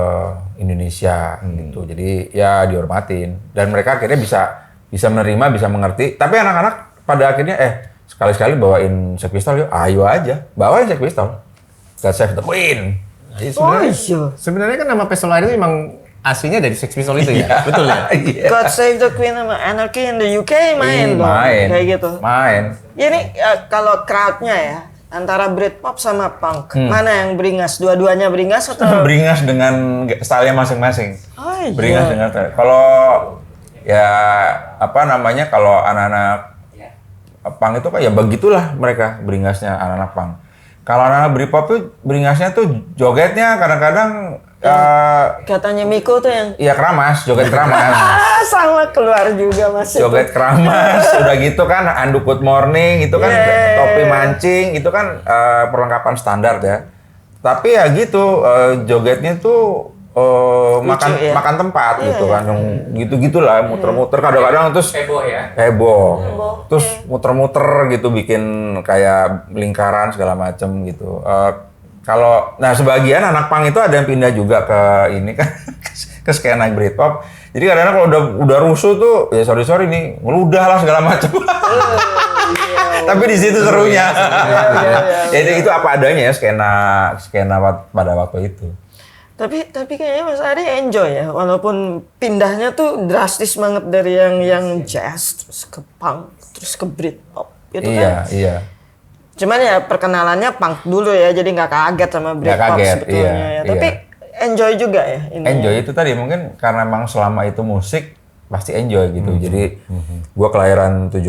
S1: Indonesia gitu. Jadi ya dihormatin dan mereka akhirnya bisa menerima, bisa mengerti. Tapi anak-anak pada akhirnya sekali-sekali bawain Sex Pistols, yuk ayo aja bawain Sex Pistols. God Save the Queen.
S2: Sebenarnya kan nama Pistol Air itu emang aslinya dari Sex Pistols itu ya? Betul ya?
S3: God Save the Queen sama Anarchy in the UK main dong. Kayak gitu.
S1: Main.
S3: Ini kalau crowd-nya ya, antara Britpop sama punk, mana yang beringas? Dua-duanya beringas atau?
S1: Beringas dengan style-nya masing-masing.
S3: Oh, iya.
S1: Beringas dengan style. Kalau ya kalau anak-anak punk itu kan ya begitulah mereka beringasnya anak-anak punk. Kalau anak-anak Britpop tuh beringasnya tuh jogetnya kadang-kadang
S3: katanya Miko tuh yang
S1: iya keramas, joget keramas.
S3: sama keluar juga Mas.
S1: Joget keramas, udah gitu kan anduk good morning itu kan topi mancing itu kan perlengkapan standar ya. Tapi ya gitu jogetnya tuh makan tempat gitu kan, yang gitu-gitulah muter-muter kadang-kadang terus heboh. Terus muter-muter gitu bikin kayak lingkaran segala macem gitu. Nah sebagian anak punk itu ada yang pindah juga ke ini kan ke skena Britpop. Jadi kadang-kadang kalau udah rusuh tuh ya sorry nih ngeludah lah segala macem. Tapi di situ serunya. Jadi itu apa adanya ya skena pada waktu itu.
S3: Tapi kayaknya Mas Ari enjoy ya, walaupun pindahnya tuh drastis banget dari yang jazz terus ke punk terus ke Britpop gitu kan.
S1: Iya.
S3: Cuman ya perkenalannya punk dulu ya, jadi nggak kaget sama Britpop sebetulnya ya. Tapi enjoy juga ya ini.
S1: Enjoy itu tadi mungkin karena memang selama itu musik pasti enjoy gitu. Jadi gua kelahiran 70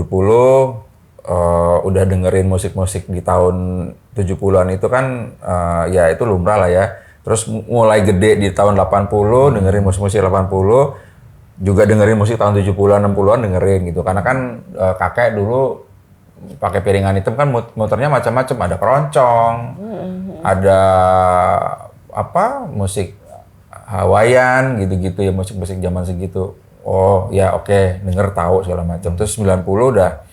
S1: udah dengerin musik-musik di tahun 70-an itu kan ya itu lumrah lah ya. Terus mulai gede di tahun 80, dengerin musik-musik 80, juga dengerin musik tahun 70-an, 60-an dengerin gitu. Karena kan kakek dulu pakai piringan hitam kan muternya macam-macam, ada keroncong, ada musik Hawaiian gitu-gitu ya, musik-musik zaman segitu. Oh ya oke, denger tahu segala macam. Terus 90 udah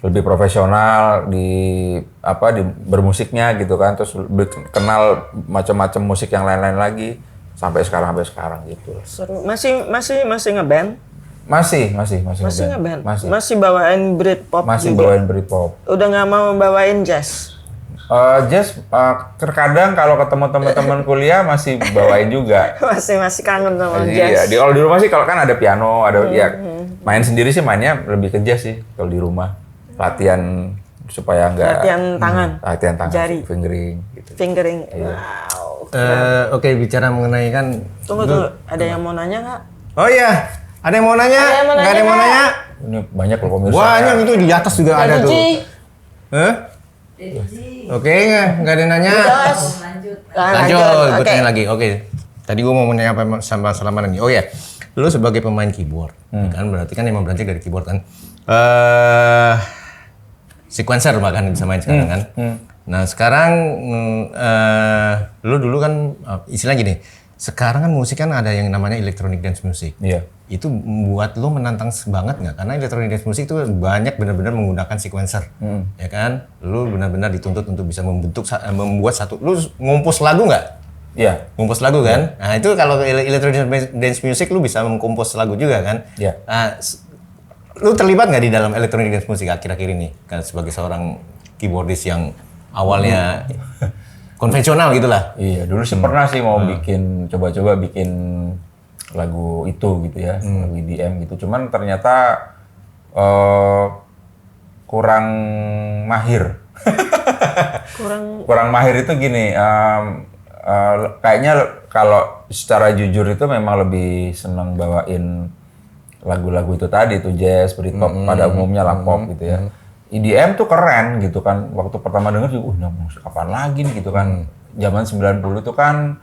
S1: lebih profesional di bermusiknya gitu kan, terus kenal macam-macam musik yang lain-lain lagi sampai sekarang gitu.
S3: Seru. Masih ngeband?
S1: Masih
S3: ngeband. Masih bawain Britpop
S1: masih
S3: juga?
S1: bawain Britpop.
S3: Udah nggak mau bawain jazz?
S1: Jazz terkadang kalau ketemu teman-teman kuliah masih bawain juga.
S3: masih kangen sama
S1: Iya,
S3: jazz.
S1: kalau di rumah sih kalau kan ada piano, ada ya main sendiri sih mainnya lebih ke jazz sih kalau di rumah. Latihan supaya enggak latihan tangan
S3: jari
S1: fingering gitu.
S3: Wow.
S2: Oke, bicara mengenai kan
S3: Tunggu, ada yang mau nanya nggak?
S2: Oh iya, ada yang mau nanya? Nggak ada yang mau nanya?
S1: Ini banyak loh pemirsa.
S2: Banyak itu di atas juga ada tuh. Oke, nggak ada yang nanya. Lanjut, gue tanya lagi. Oke, tadi gue mau nanya apa sama Salaman lagi. Oh ya, lu sebagai pemain keyboard, kan berarti kan emang beranjak dari keyboard kan. Sequencer bahkan bisa main sekarang kan. Nah sekarang lu dulu kan istilahnya gini, sekarang kan musik kan ada yang namanya electronic dance music.
S1: Iya.
S2: Itu membuat lu menantang banget nggak? Karena electronic dance music itu banyak benar-benar menggunakan sequencer, ya kan? Lu benar-benar dituntut untuk bisa membuat satu. Lu ngompos lagu nggak?
S1: Iya.
S2: Ngompos lagu kan? Nah itu kalau electronic dance music lu bisa mengkompos lagu juga kan?
S1: Iya.
S2: Nah, lu terlibat nggak di dalam electronic dance music akhir-akhir ini kan sebagai seorang keyboardist yang awalnya konvensional gitulah?
S1: Iya, dulu sih pernah sih mau coba-coba bikin lagu itu gitu ya, lagu EDM gitu. Cuman ternyata kurang mahir. kurang mahir itu gini, kayaknya kalau secara jujur itu memang lebih senang bawain lagu-lagu itu tadi tuh jazz, Britpop pada umumnya lah pop gitu ya. EDM tuh keren gitu kan. Waktu pertama denger juga, ini musik apaan lagi nih gitu kan. Zaman 90 tuh kan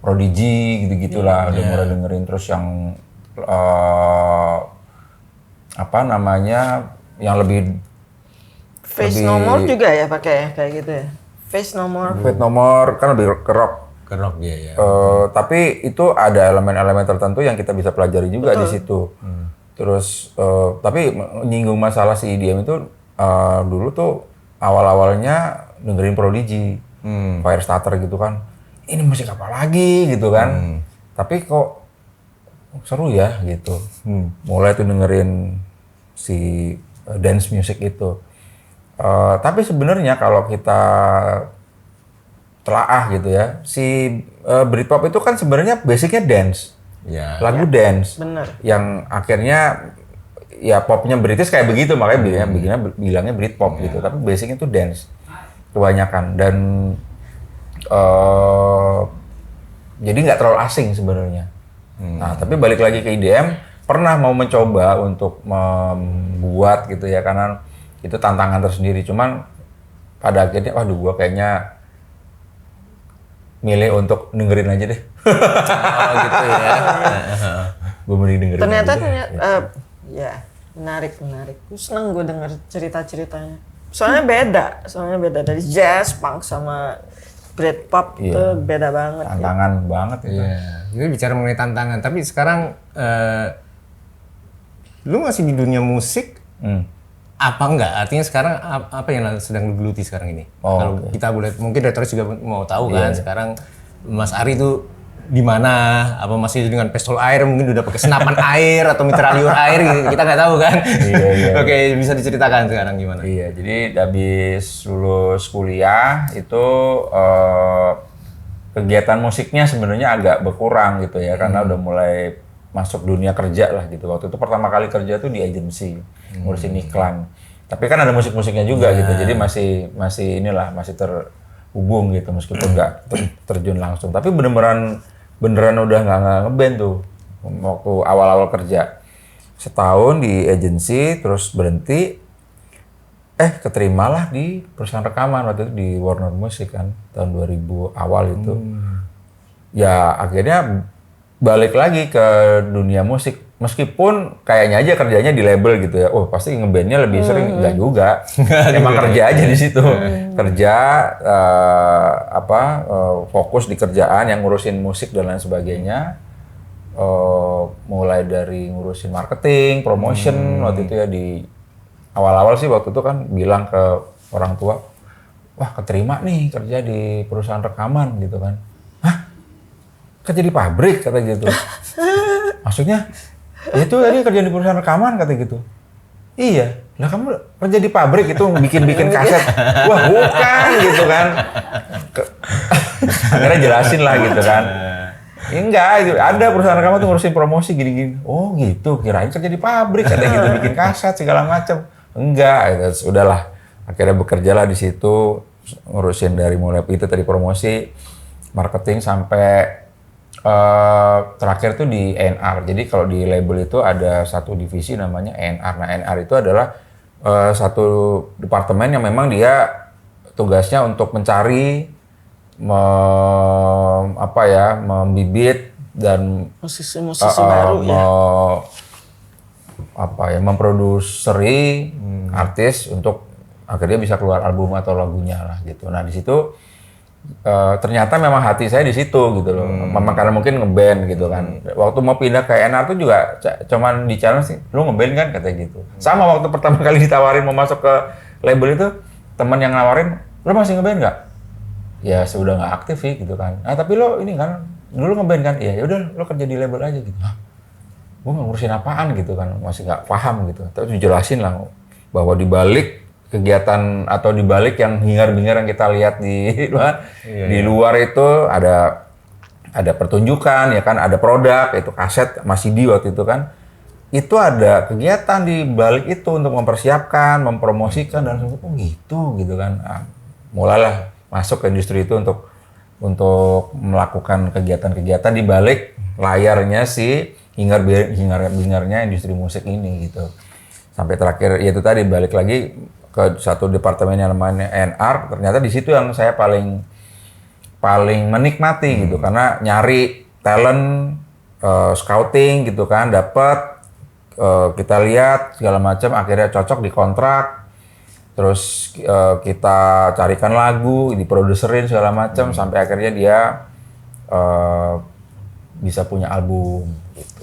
S1: Prodigy gitu-gitulah udah mulai dengerin, terus yang apa namanya yang lebih
S3: Face No More juga ya pakai ya kayak gitu ya. Face No More.
S1: Fate No More kan lebih ke rock.
S2: Ke rock dia ya.
S1: Tapi itu ada elemen-elemen tertentu yang kita bisa pelajari juga di situ. Terus tapi nyinggung masalah si EDM itu dulu tuh awal-awalnya dengerin Prodigy, Firestarter gitu kan. Ini musik apa lagi gitu kan. Tapi kok seru ya gitu. Mulai tuh dengerin si dance music itu. Tapi sebenarnya kalau kita telaah gitu ya, si Britpop itu kan sebenarnya basicnya dance.
S2: Ya.
S1: Lagu dance.
S3: Bener.
S1: Yang akhirnya ya popnya British kayak begitu, makanya bilangnya Britpop gitu. Tapi basicnya itu dance kebanyakan, dan jadi nggak terlalu asing sebenarnya. Nah, tapi balik lagi ke IDM, pernah mau mencoba untuk membuat gitu ya, karena itu tantangan tersendiri. Cuman pada akhirnya, waduh, gua kayaknya milih untuk dengerin aja deh.
S2: Oh gitu ya.
S1: Gue mending dengerin.
S3: Ternyata
S1: aja deh.
S3: ya menarik. Gue seneng gue denger cerita-ceritanya. Soalnya beda dari jazz, punk sama Britpop itu beda banget.
S1: Tantangan banget itu.
S2: Iya. Kita bicara mengenai tantangan, tapi sekarang lu masih di dunia musik apa enggak? Artinya sekarang apa yang sedang lu geluti sekarang ini? Kalau kita boleh, mungkin Retoris juga mau tahu kan sekarang Mas Ari itu di mana? Apa masih dengan pistol air, mungkin udah pakai senapan air atau mitraliur air gitu, kita nggak tahu kan? Iya. Oke, bisa diceritakan sekarang gimana?
S1: Iya, jadi habis lulus kuliah itu kegiatan musiknya sebenarnya agak berkurang gitu ya, karena udah mulai masuk dunia kerja lah gitu. Waktu itu pertama kali kerja tuh di agensi, ngurusin iklan. Tapi kan ada musik-musiknya juga gitu, jadi masih terhubung gitu, meskipun nggak terjun langsung. Tapi beneran udah nggak ngeband tuh waktu awal-awal kerja. Setahun di agensi, terus berhenti. Keterimalah di perusahaan rekaman waktu itu di Warner Music kan, tahun 2000 awal itu. Ya akhirnya balik lagi ke dunia musik, meskipun kayaknya aja kerjanya di label gitu ya. Oh pasti ngebandnya lebih sering, enggak juga. Emang kerja aja di situ. Kerja fokus di kerjaan yang ngurusin musik dan lain sebagainya. Mulai dari ngurusin marketing, promotion waktu itu ya. Di awal-awal sih waktu itu kan bilang ke orang tua, wah keterima nih kerja di perusahaan rekaman gitu kan. Hah? Kerja di pabrik kata gitu. Maksudnya? Itu tadi kerja di perusahaan rekaman kata gitu. Iya, lah kamu kerja di pabrik itu bikin kaset. Wah bukan gitu kan. Akhirnya jelasin lah gitu kan. Enggak, itu ada perusahaan rekaman tuh ngurusin promosi gini-gini. Oh gitu, kirain kerja di pabrik kata gitu, bikin kaset segala macam. Enggak, itu udahlah. Akhirnya bekerjalah di situ, ngurusin dari mulai itu tadi promosi, marketing sampai terakhir tuh di A&R. Jadi kalau di label itu ada satu divisi namanya A&R. Nah, A&R itu adalah satu departemen yang memang dia tugasnya untuk mencari, membibit dan
S3: musisi-musisi baru
S1: memproduseri artis untuk akhirnya bisa keluar album atau lagunya lah gitu. Nah di situ ternyata memang hati saya di situ gitu loh. Memang karena mungkin ngeband gitu kan. Waktu mau pindah ke A&R tuh juga cuman di challenge sih, lu ngeband kan katanya gitu. Sama waktu pertama kali ditawarin mau masuk ke label itu, teman yang nawarin, lu masih ngeband nggak? Ya sudah nggak aktif sih gitu kan. Tapi lo ini kan dulu ngeband kan? Iya, ya udah lo kerja di label aja gitu. Hah? Gue ngurusin apaan gitu kan, masih nggak paham gitu. Terus dijelasin lah bahwa di balik kegiatan atau di balik yang hingar-bingar yang kita lihat di luar itu ada pertunjukan ya kan, ada produk itu kaset sama CD waktu itu kan. Itu ada kegiatan di balik itu untuk mempersiapkan, mempromosikan dan gitu kan. Nah, mulailah masuk ke industri itu untuk melakukan kegiatan-kegiatan di balik layarnya si hingar-bingarnya industri musik ini gitu. Sampai terakhir ya itu tadi balik lagi ke satu departemen yang namanya A&R, ternyata di situ yang saya paling menikmati gitu, karena nyari talent, scouting gitu kan, dapat kita lihat segala macam, akhirnya cocok di kontrak, terus kita carikan lagu, diproduserin segala macam, sampai akhirnya dia bisa punya album gitu.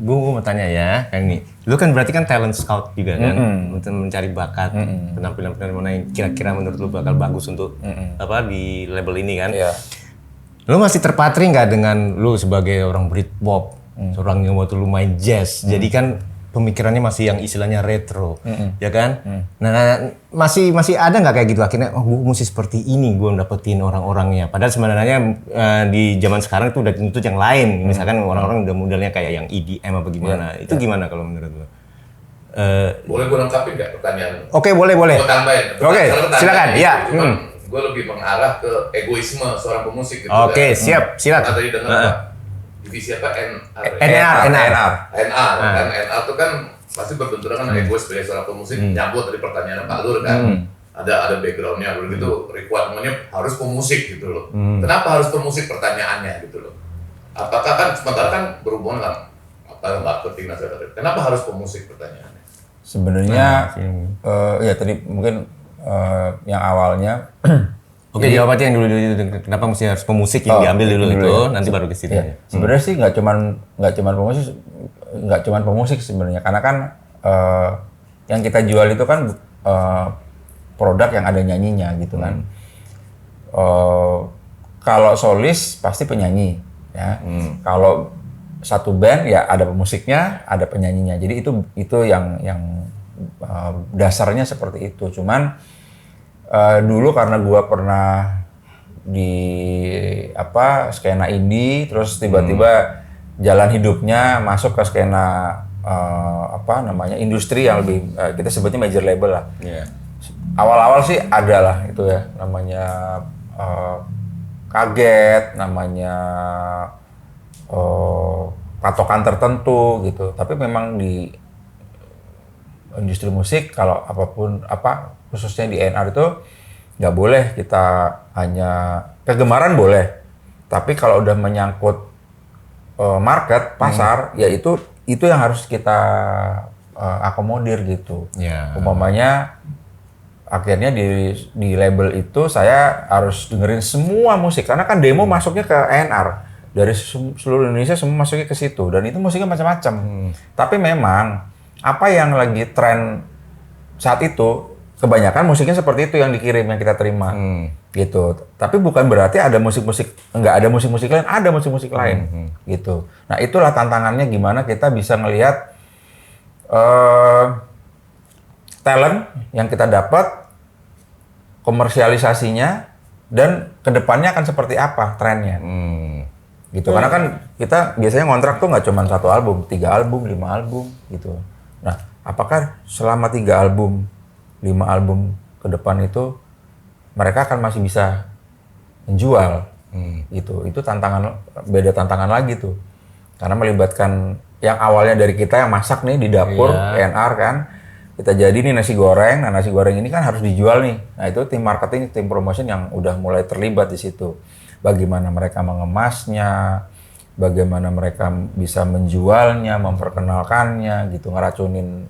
S2: Gue mau tanya ya, kayak ini. Lu kan berarti kan talent scout juga kan, untuk mencari bakat, penampilan-penampilan mana yang kira-kira menurut lu bakal bagus untuk apa di label ini kan?
S1: Iya.
S2: Lu masih terpatri nggak dengan lu sebagai orang Britpop, seorang yang waktu lu main jazz, jadi kan pemikirannya masih yang istilahnya retro, ya kan? Nah, masih ada nggak kayak gitu akhirnya, oh gue mesti seperti ini gue dapetin orang-orangnya. Padahal sebenarnya di zaman sekarang itu udah tuntut yang lain. Misalkan orang-orang udah modelnya kayak yang EDM apa gimana. Itu gimana kalau menurut lo?
S4: Boleh gue lengkapin nggak pertanyaan?
S2: Oke, boleh.
S4: Gue tambahin.
S2: Oke, silakan. Iya.
S4: Gue lebih mengarah ke egoisme seorang pemusik gitu.
S2: Oke, siap. Silakan.
S4: Tadi dengar apa? Divisi apa?
S2: NR.
S4: Kan NR itu kan pasti berbenturan dengan egois sebagai seorang pemusik. Nyambut dari pertanyaan Pak Lur kan. Ada backgroundnya, begitu requirementnya harus pemusik gitu loh. Kenapa harus pemusik, pertanyaannya gitu loh. Apakah kan sementara kan berhubungan dengan apa marketing dan sebagainya. Kenapa harus pemusik, pertanyaannya?
S1: Sebenarnya ya tadi mungkin yang awalnya
S2: Oke, jawab aja yang dulu. Kenapa mesti harus pemusik yang diambil dulu itu, nanti baru ke situ.
S1: Ya. Sebenarnya sih nggak cuman pemusik sebenarnya, karena kan yang kita jual itu kan produk yang ada nyanyinya gitu kan. Kalau solis pasti penyanyi, ya. Kalau satu band ya ada pemusiknya, ada penyanyinya. Jadi itu yang dasarnya seperti itu. Cuman dulu karena gua pernah di skena indie, terus tiba-tiba jalan hidupnya masuk ke skena industri yang lebih kita sebutnya major label lah.
S2: Yeah.
S1: Awal-awal sih ada lah itu ya, namanya kaget, namanya patokan tertentu gitu. Tapi memang di industri musik kalau khususnya di A&R itu nggak boleh kita hanya kegemaran boleh, tapi kalau udah menyangkut market pasar ya itu yang harus kita akomodir gitu.
S2: Yeah.
S1: Umpamanya akhirnya di label itu saya harus dengerin semua musik karena kan demo masuknya ke A&R dari seluruh Indonesia, semua masuknya ke situ dan itu musiknya macam-macam. Tapi memang apa yang lagi tren saat itu kebanyakan musiknya seperti itu yang dikirim, yang kita terima gitu. Tapi bukan berarti nggak ada musik-musik lain, ada musik-musik lain gitu. Nah itulah tantangannya, gimana kita bisa ngelihat talent yang kita dapat, komersialisasinya, dan kedepannya akan seperti apa trennya gitu. Karena kan kita biasanya ngontrak tuh nggak cuma 1 album, 3 album, 5 album gitu. Nah apakah selama 3 album 5 album ke depan itu mereka akan masih bisa menjual gitu. Itu beda tantangan lagi tuh, karena melibatkan yang awalnya dari kita yang masak nih di dapur A&R kan, kita jadi nih nasi goreng. Nah nasi goreng ini kan harus dijual nih. Nah itu tim marketing, tim promotion yang udah mulai terlibat di situ. Bagaimana mereka mengemasnya, bagaimana mereka bisa menjualnya, memperkenalkannya gitu, ngeracunin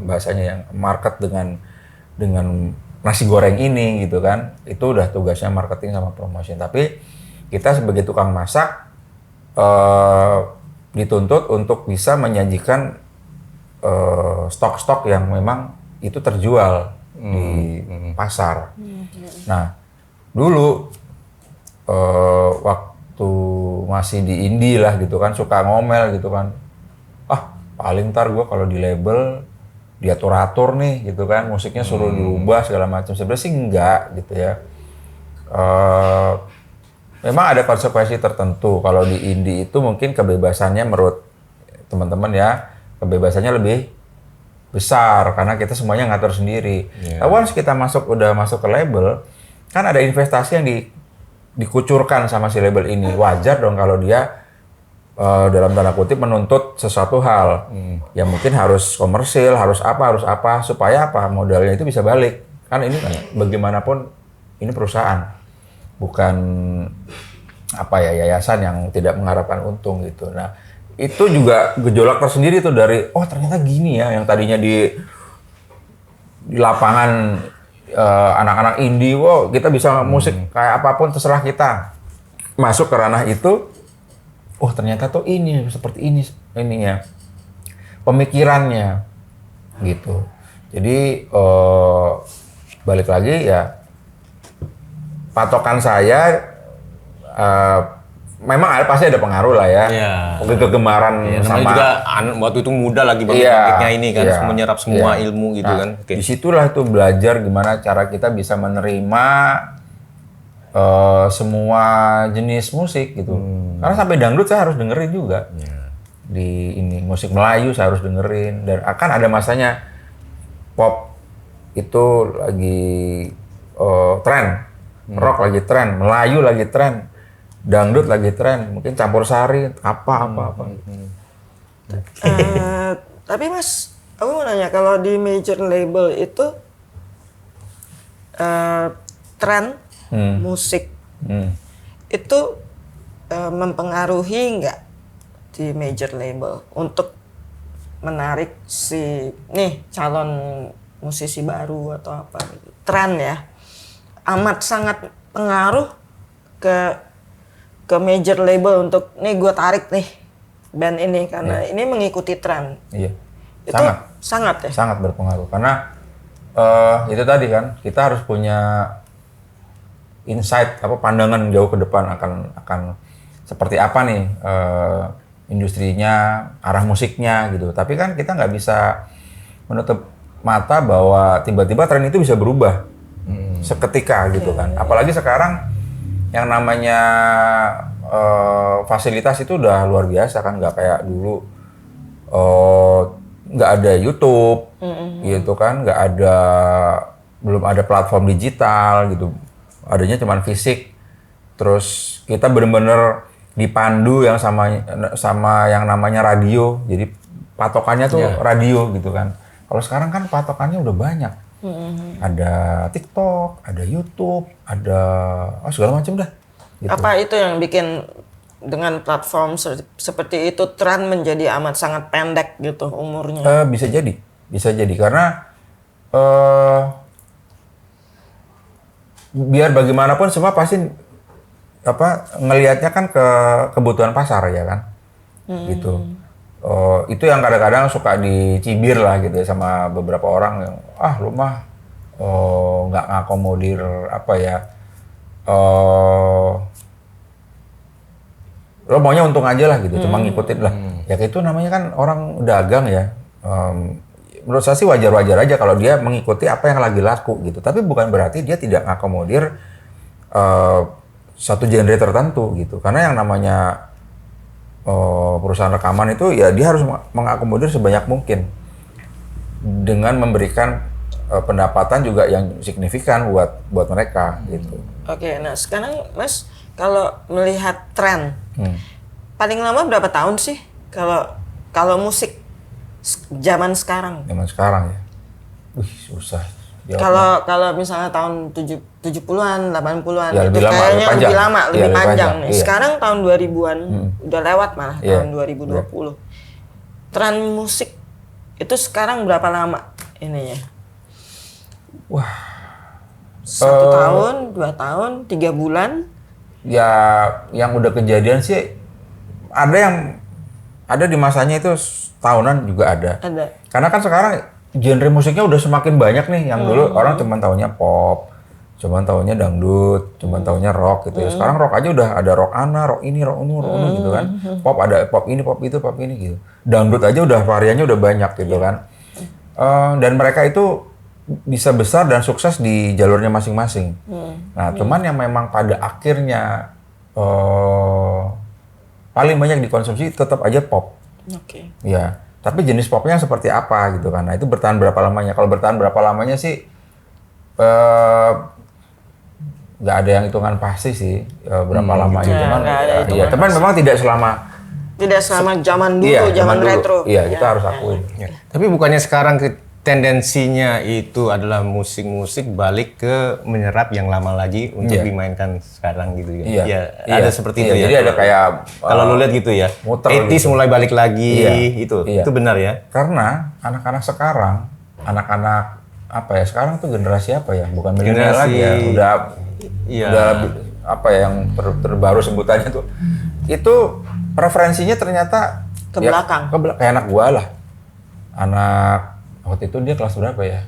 S1: bahasanya yang market dengan nasi goreng ini gitu kan. Itu udah tugasnya marketing sama promotion. Tapi kita sebagai tukang masak dituntut untuk bisa menyajikan stok-stok yang memang itu terjual di pasar. Nah dulu waktu masih di indie lah gitu kan, suka ngomel gitu kan, paling ntar gue kalau di label diatur-atur nih gitu kan, musiknya suruh dirubah segala macam. Sebenarnya sih enggak gitu ya. Memang ada konsekuensi tertentu. Kalau di indie itu mungkin kebebasannya menurut teman-teman ya, kebebasannya lebih besar karena kita semuanya ngatur sendiri. Yeah. Once kita udah masuk ke label, kan ada investasi yang dikucurkan sama si label ini. Wajar dong kalau dia dalam tanda kutip menuntut sesuatu hal yang mungkin harus komersil, harus apa supaya apa modalnya itu bisa balik. Kan ini bagaimanapun ini perusahaan, bukan yayasan yang tidak mengharapkan untung gitu. Nah, itu juga gejolak tersendiri tuh dari ternyata gini ya, yang tadinya di lapangan anak-anak indie, kita bisa musik kayak apapun terserah kita. Masuk ke ranah itu, ternyata tuh ini seperti ininya pemikirannya gitu. Jadi balik lagi ya, patokan saya memang pasti ada pengaruh lah ya. Kegemaran sama
S2: juga waktu itu muda lagi bangkit-bangkitnya ini kan, menyerap semua ilmu gitu kan.
S1: Disitulah itu belajar gimana cara kita bisa menerima semua jenis musik gitu. Karena sampai dangdut saya harus dengerin juga. Di ini musik Melayu saya harus dengerin, dan akan ada masanya pop itu lagi tren, rock lagi tren, Melayu lagi tren, dangdut lagi tren, mungkin campur sari apa.
S3: Tapi Mas, aku mau nanya, kalau di major label itu tren musik itu mempengaruhi nggak di major label untuk menarik si calon musisi baru atau apa gitu. Tren ya amat sangat pengaruh ke major label untuk gue tarik nih band ini karena ini mengikuti tren.
S1: Iya.
S3: Itu sangat ya.
S1: Sangat berpengaruh karena itu tadi kan kita harus punya insight, pandangan jauh ke depan akan seperti apa nih industrinya, arah musiknya gitu. Tapi kan kita nggak bisa menutup mata bahwa tiba-tiba tren itu bisa berubah seketika gitu kan. Apalagi sekarang yang namanya fasilitas itu udah luar biasa kan, nggak kayak dulu nggak ada YouTube gitu kan, belum ada platform digital gitu. Adanya cuma fisik, terus kita bener-bener dipandu yang sama yang namanya radio, jadi patokannya tuh radio gitu kan. Kalau sekarang kan patokannya udah banyak, ada TikTok, ada YouTube, ada segala macam dah. Gitu.
S3: Apa itu yang bikin dengan platform seperti itu tren menjadi amat sangat pendek gitu umurnya?
S1: Bisa jadi karena biar bagaimanapun semua pasti ngelihatnya kan ke kebutuhan pasar ya kan, gitu. Itu yang kadang-kadang suka dicibir lah gitu ya sama beberapa orang yang lu mah nggak ngakomodir lo maunya untung aja lah gitu, cuma ngikutin lah. Ya itu namanya kan orang dagang ya. Menurut saya sih wajar-wajar aja kalau dia mengikuti apa yang lagi laku gitu. Tapi bukan berarti dia tidak ngakomodir satu genre tertentu gitu. Karena yang namanya perusahaan rekaman itu ya dia harus mengakomodir sebanyak mungkin dengan memberikan pendapatan juga yang signifikan buat mereka gitu.
S3: Oke, nah sekarang Mas kalau melihat tren paling lama berapa tahun sih kalau musik zaman sekarang?
S1: Zaman sekarang ya. Susah.
S3: Kalau misalnya tahun 70-an, 80-an
S1: ya,
S3: itu kayaknya lebih panjang nih.
S1: Iya.
S3: Sekarang tahun 2000-an udah lewat malah tahun 2020.
S1: Iya.
S3: Tren musik itu sekarang berapa lama ininya?
S1: Wah.
S3: 1 tahun, 2 tahun, 3 bulan?
S1: Ya yang udah kejadian sih ada di masanya itu tahunan juga ada. Karena kan sekarang genre musiknya udah semakin banyak nih. Yang dulu orang cuma taunya pop, cuma taunya dangdut, cuma taunya rock gitu ya. Sekarang rock aja udah ada rock rock ini gitu kan. Pop ada pop ini, pop itu, pop ini gitu. Dangdut aja udah variannya udah banyak gitu kan. Dan mereka itu bisa besar dan sukses di jalurnya masing-masing. Nah, cuman yang memang pada akhirnya paling banyak dikonsumsi tetap aja pop.
S3: Oke.
S1: Ya, tapi jenis popnya seperti apa gitu kan. Nah, itu bertahan berapa lamanya. Kalau bertahan berapa lamanya sih nggak ada yang hitungan pasti sih berapa lamanya. Cuman ya, teman memang tidak selama
S3: Tidak sama zaman dulu,
S1: iya,
S3: zaman
S1: dulu.
S3: retro.
S1: Iya, kita harus akuin.
S2: Tapi bukannya sekarang tendensinya itu adalah musik-musik balik ke menyerap yang lama lagi untuk dimainkan sekarang gitu ya.
S1: Iya.
S2: Ada seperti itu ya.
S1: Jadi ada kayak
S2: kalau lu lihat gitu ya.
S1: muter
S2: 80s
S1: gitu.
S2: mulai balik lagi itu.
S1: Iya.
S2: Itu benar ya.
S1: Karena anak-anak sekarang, anak-anak apa ya sekarang tuh generasi apa ya? Bukan milenial
S2: Generasi-
S1: lagi ya. Udah
S2: Iya.
S1: apa ya yang terbaru sebutannya tuh. Itu preferensinya ternyata
S3: Ke belakang.
S1: kayak anak gua lah. Anak waktu itu dia kelas berapa ya?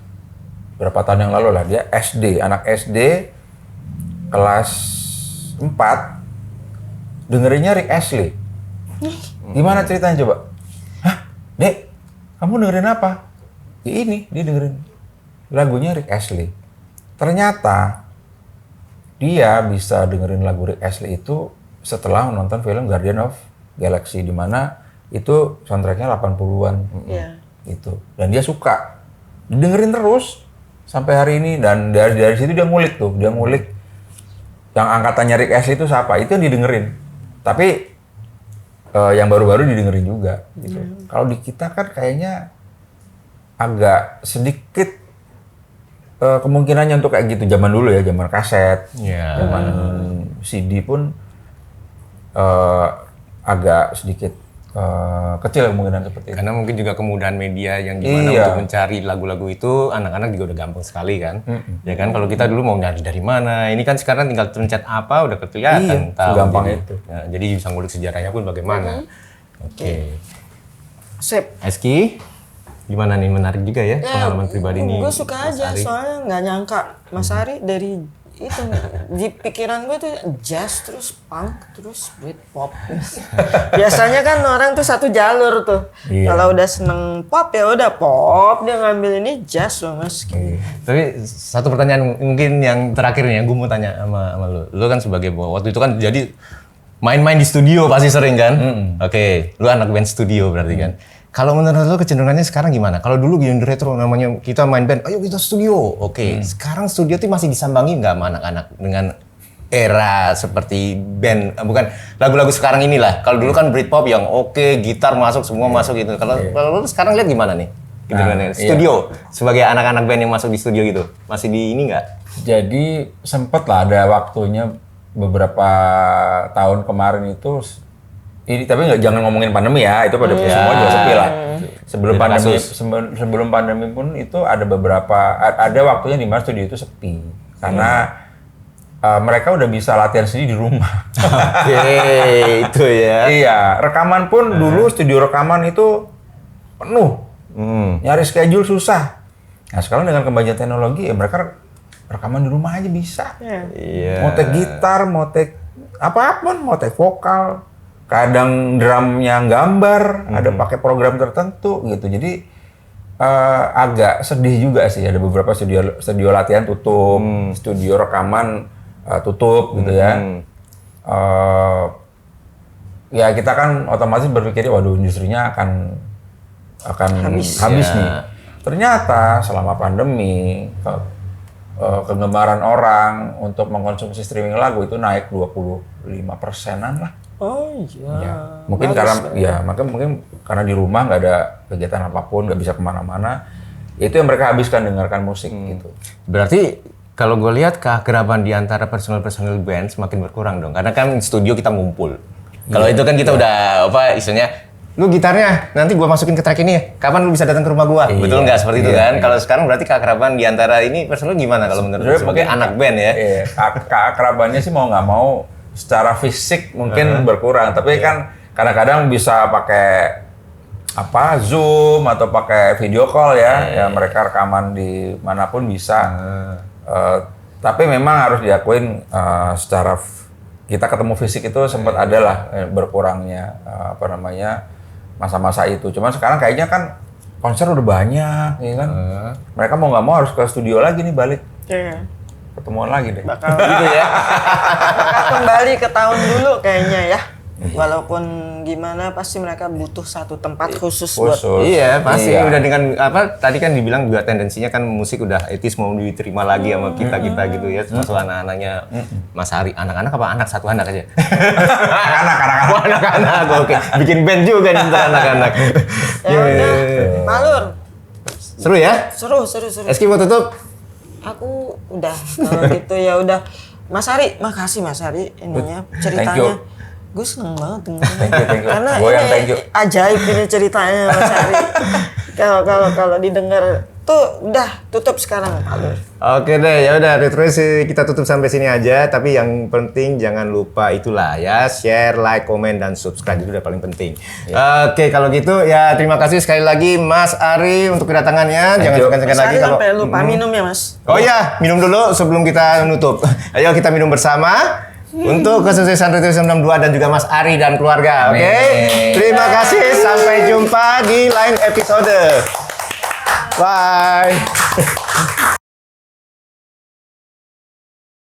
S1: Berapa tahun yang lalu lah dia SD, anak SD kelas 4 dengerinnya Rick Astley. Gimana ceritanya coba? Hah, Dek, kamu dengerin apa? Ya ini, dia dengerin lagunya Rick Astley. Ternyata dia bisa dengerin lagu Rick Astley itu setelah menonton film Guardian of Galaxy di mana itu soundtracknya 80-an.
S3: Iya.
S1: Gitu. Dan dia suka. Dengerin terus sampai hari ini dan dari situ dia ngulik yang angkatannya Rick Astley itu siapa? Itu yang didengerin. Tapi yang baru-baru didengerin juga gitu. Kalau di kita kan kayaknya agak sedikit kemungkinannya untuk kayak gitu zaman dulu ya, zaman kaset,
S2: Iya.
S1: zaman CD pun agak sedikit kecil kemungkinan seperti itu.
S2: Karena mungkin juga kemudahan media yang gimana
S1: Iya.
S2: untuk mencari lagu-lagu itu anak-anak juga udah gampang sekali kan. Ya kan kalau kita dulu mau nyari dari mana, ini kan sekarang tinggal pencet apa udah kelihatan.
S1: Iya,
S2: tahu.
S1: segampang
S2: Jadi-
S1: itu.
S2: Ya, jadi bisa ngulik sejarahnya pun bagaimana. Oke.
S3: Sip.
S2: Eski, gimana nih, menarik juga ya pengalaman pribadi nih.
S3: Gue suka
S2: Mas
S3: aja,
S2: Ari.
S3: soalnya nggak nyangka Mas Ari dari itu di pikiran gue tuh jazz terus punk terus Britpop. Biasanya kan orang tuh satu jalur tuh.
S1: Iya.
S3: Kalau udah seneng pop ya udah pop, dia ngambil ini jazz loh Mas.
S2: Tapi satu pertanyaan mungkin yang terakhir nih yang gue mau tanya sama lu. Lu kan sebagai waktu itu kan jadi main-main di studio pasti sering kan? Oke, lu anak band studio berarti kan. Kalau menurut lu kecenderungannya sekarang gimana? Kalau dulu Beyond Retro namanya kita main band, ayo kita studio. Oke, sekarang studio tuh masih disambangi nggak sama anak-anak dengan era seperti band, bukan lagu-lagu sekarang inilah. Kalau dulu kan Britpop yang oke, gitar masuk semua masuk gitu. Kalau lu sekarang lihat gimana nih? Kecenderungannya? Studio sebagai anak-anak band yang masuk di studio gitu, masih di ini nggak?
S1: Jadi sempet lah ada waktunya beberapa tahun kemarin itu ini tapi jangan ngomongin pandemi ya, itu pada semua juga sepi lah. Sebelum
S2: Beda
S1: pandemi
S2: kasus.
S1: sebelum pandemi pun itu ada ada waktunya di mana studio itu sepi karena mereka udah bisa latihan sendiri di rumah.
S2: Oke, itu ya.
S1: Iya, rekaman pun dulu studio rekaman itu penuh. Nyari schedule susah. Nah, sekarang dengan kemajuan teknologi ya mereka rekaman di rumah aja bisa.
S2: Iya.
S1: Mau take gitar, mau take apapun, mau take vokal. Kadang drumnya gambar, ada pakai program tertentu gitu. Jadi agak sedih juga sih. Ada beberapa studio latihan tutup, studio rekaman tutup gitu ya. Ya kita kan otomatis berpikir, waduh industrinya akan habis nih. Ternyata selama pandemi kegemaran orang untuk mengkonsumsi streaming lagu itu naik 25%-an lah.
S3: Oh iya.
S1: Ya, mungkin mungkin karena di rumah nggak ada kegiatan apapun, nggak bisa kemana-mana, itu yang mereka habiskan dengarkan musik gitu.
S2: Berarti kalau gue lihat keakraban di antara personel band semakin berkurang dong, karena kan studio kita ngumpul. Kalau itu kan kita udah apa istilahnya, lu gitarnya nanti gue masukin ke track ini ya, kapan lu bisa datang ke rumah gue? Betul nggak seperti itu kan? Kalau sekarang berarti keakraban di antara ini personel gimana kalau menurut lu sebagai anak band ya?
S1: Iya, keakrabannya sih mau nggak mau secara fisik mungkin berkurang, tapi kan kadang-kadang bisa pakai Zoom atau pakai video call ya, ya mereka rekaman di manapun bisa. Tapi memang harus diakuin secara kita ketemu fisik itu sempat ada lah berkurangnya masa-masa itu. Cuman sekarang kayaknya kan konser udah banyak, ya kan? Mereka mau nggak mau harus ke studio lagi nih balik.
S3: Iya.
S1: Ketemuan lagi deh.
S3: Bakal gitu ya. Bakal kembali ke tahun dulu kayaknya ya. Walaupun gimana pasti mereka butuh satu tempat khusus buat.
S2: Iya, pasti
S1: Iya.
S2: udah dengan apa tadi kan dibilang juga tendensinya kan musik udah etis mau diterima lagi sama kita gitu ya, termasuk anak-anaknya Mas Ari. Anak-anak apa anak satu anak aja?
S1: Anak-anak.
S2: Oh, anak-anak. Oke, bikin band juga nih ntar anak-anak.
S3: Ya udah, Malur.
S2: Seru ya?
S3: Seru.
S2: Eski mau tutup?
S3: Aku udah kalau gitu ya udah. Mas Ari, makasih Mas Ari ininya ceritanya.
S1: you.
S3: Gue seneng banget dengerin.
S1: Thank you.
S3: Karena
S1: Gua yang thank
S3: ini
S1: you.
S3: ajaib ini ceritanya Mas Ari. Kalau didengar tuh udah tutup sekarang Malur.
S2: Oke deh, ya udah Retrois kita tutup sampai sini aja. Tapi yang penting jangan lupa itulah ya, share, like, komen, dan subscribe itu udah paling penting. Oke, kalau gitu ya terima kasih sekali lagi Mas Ari untuk kedatangannya. Jangan
S1: you.
S2: segan-segan
S3: Mas
S2: lagi
S3: Ari
S2: kalau
S3: sampai lupa minum ya Mas.
S2: Oh iya, minum dulu sebelum kita nutup. Ayo kita minum bersama untuk kesuksesan Retrois 92 dan juga Mas Ari dan keluarga. Oke,
S1: Amin.
S2: terima kasih. Sampai jumpa di lain episode. Bye.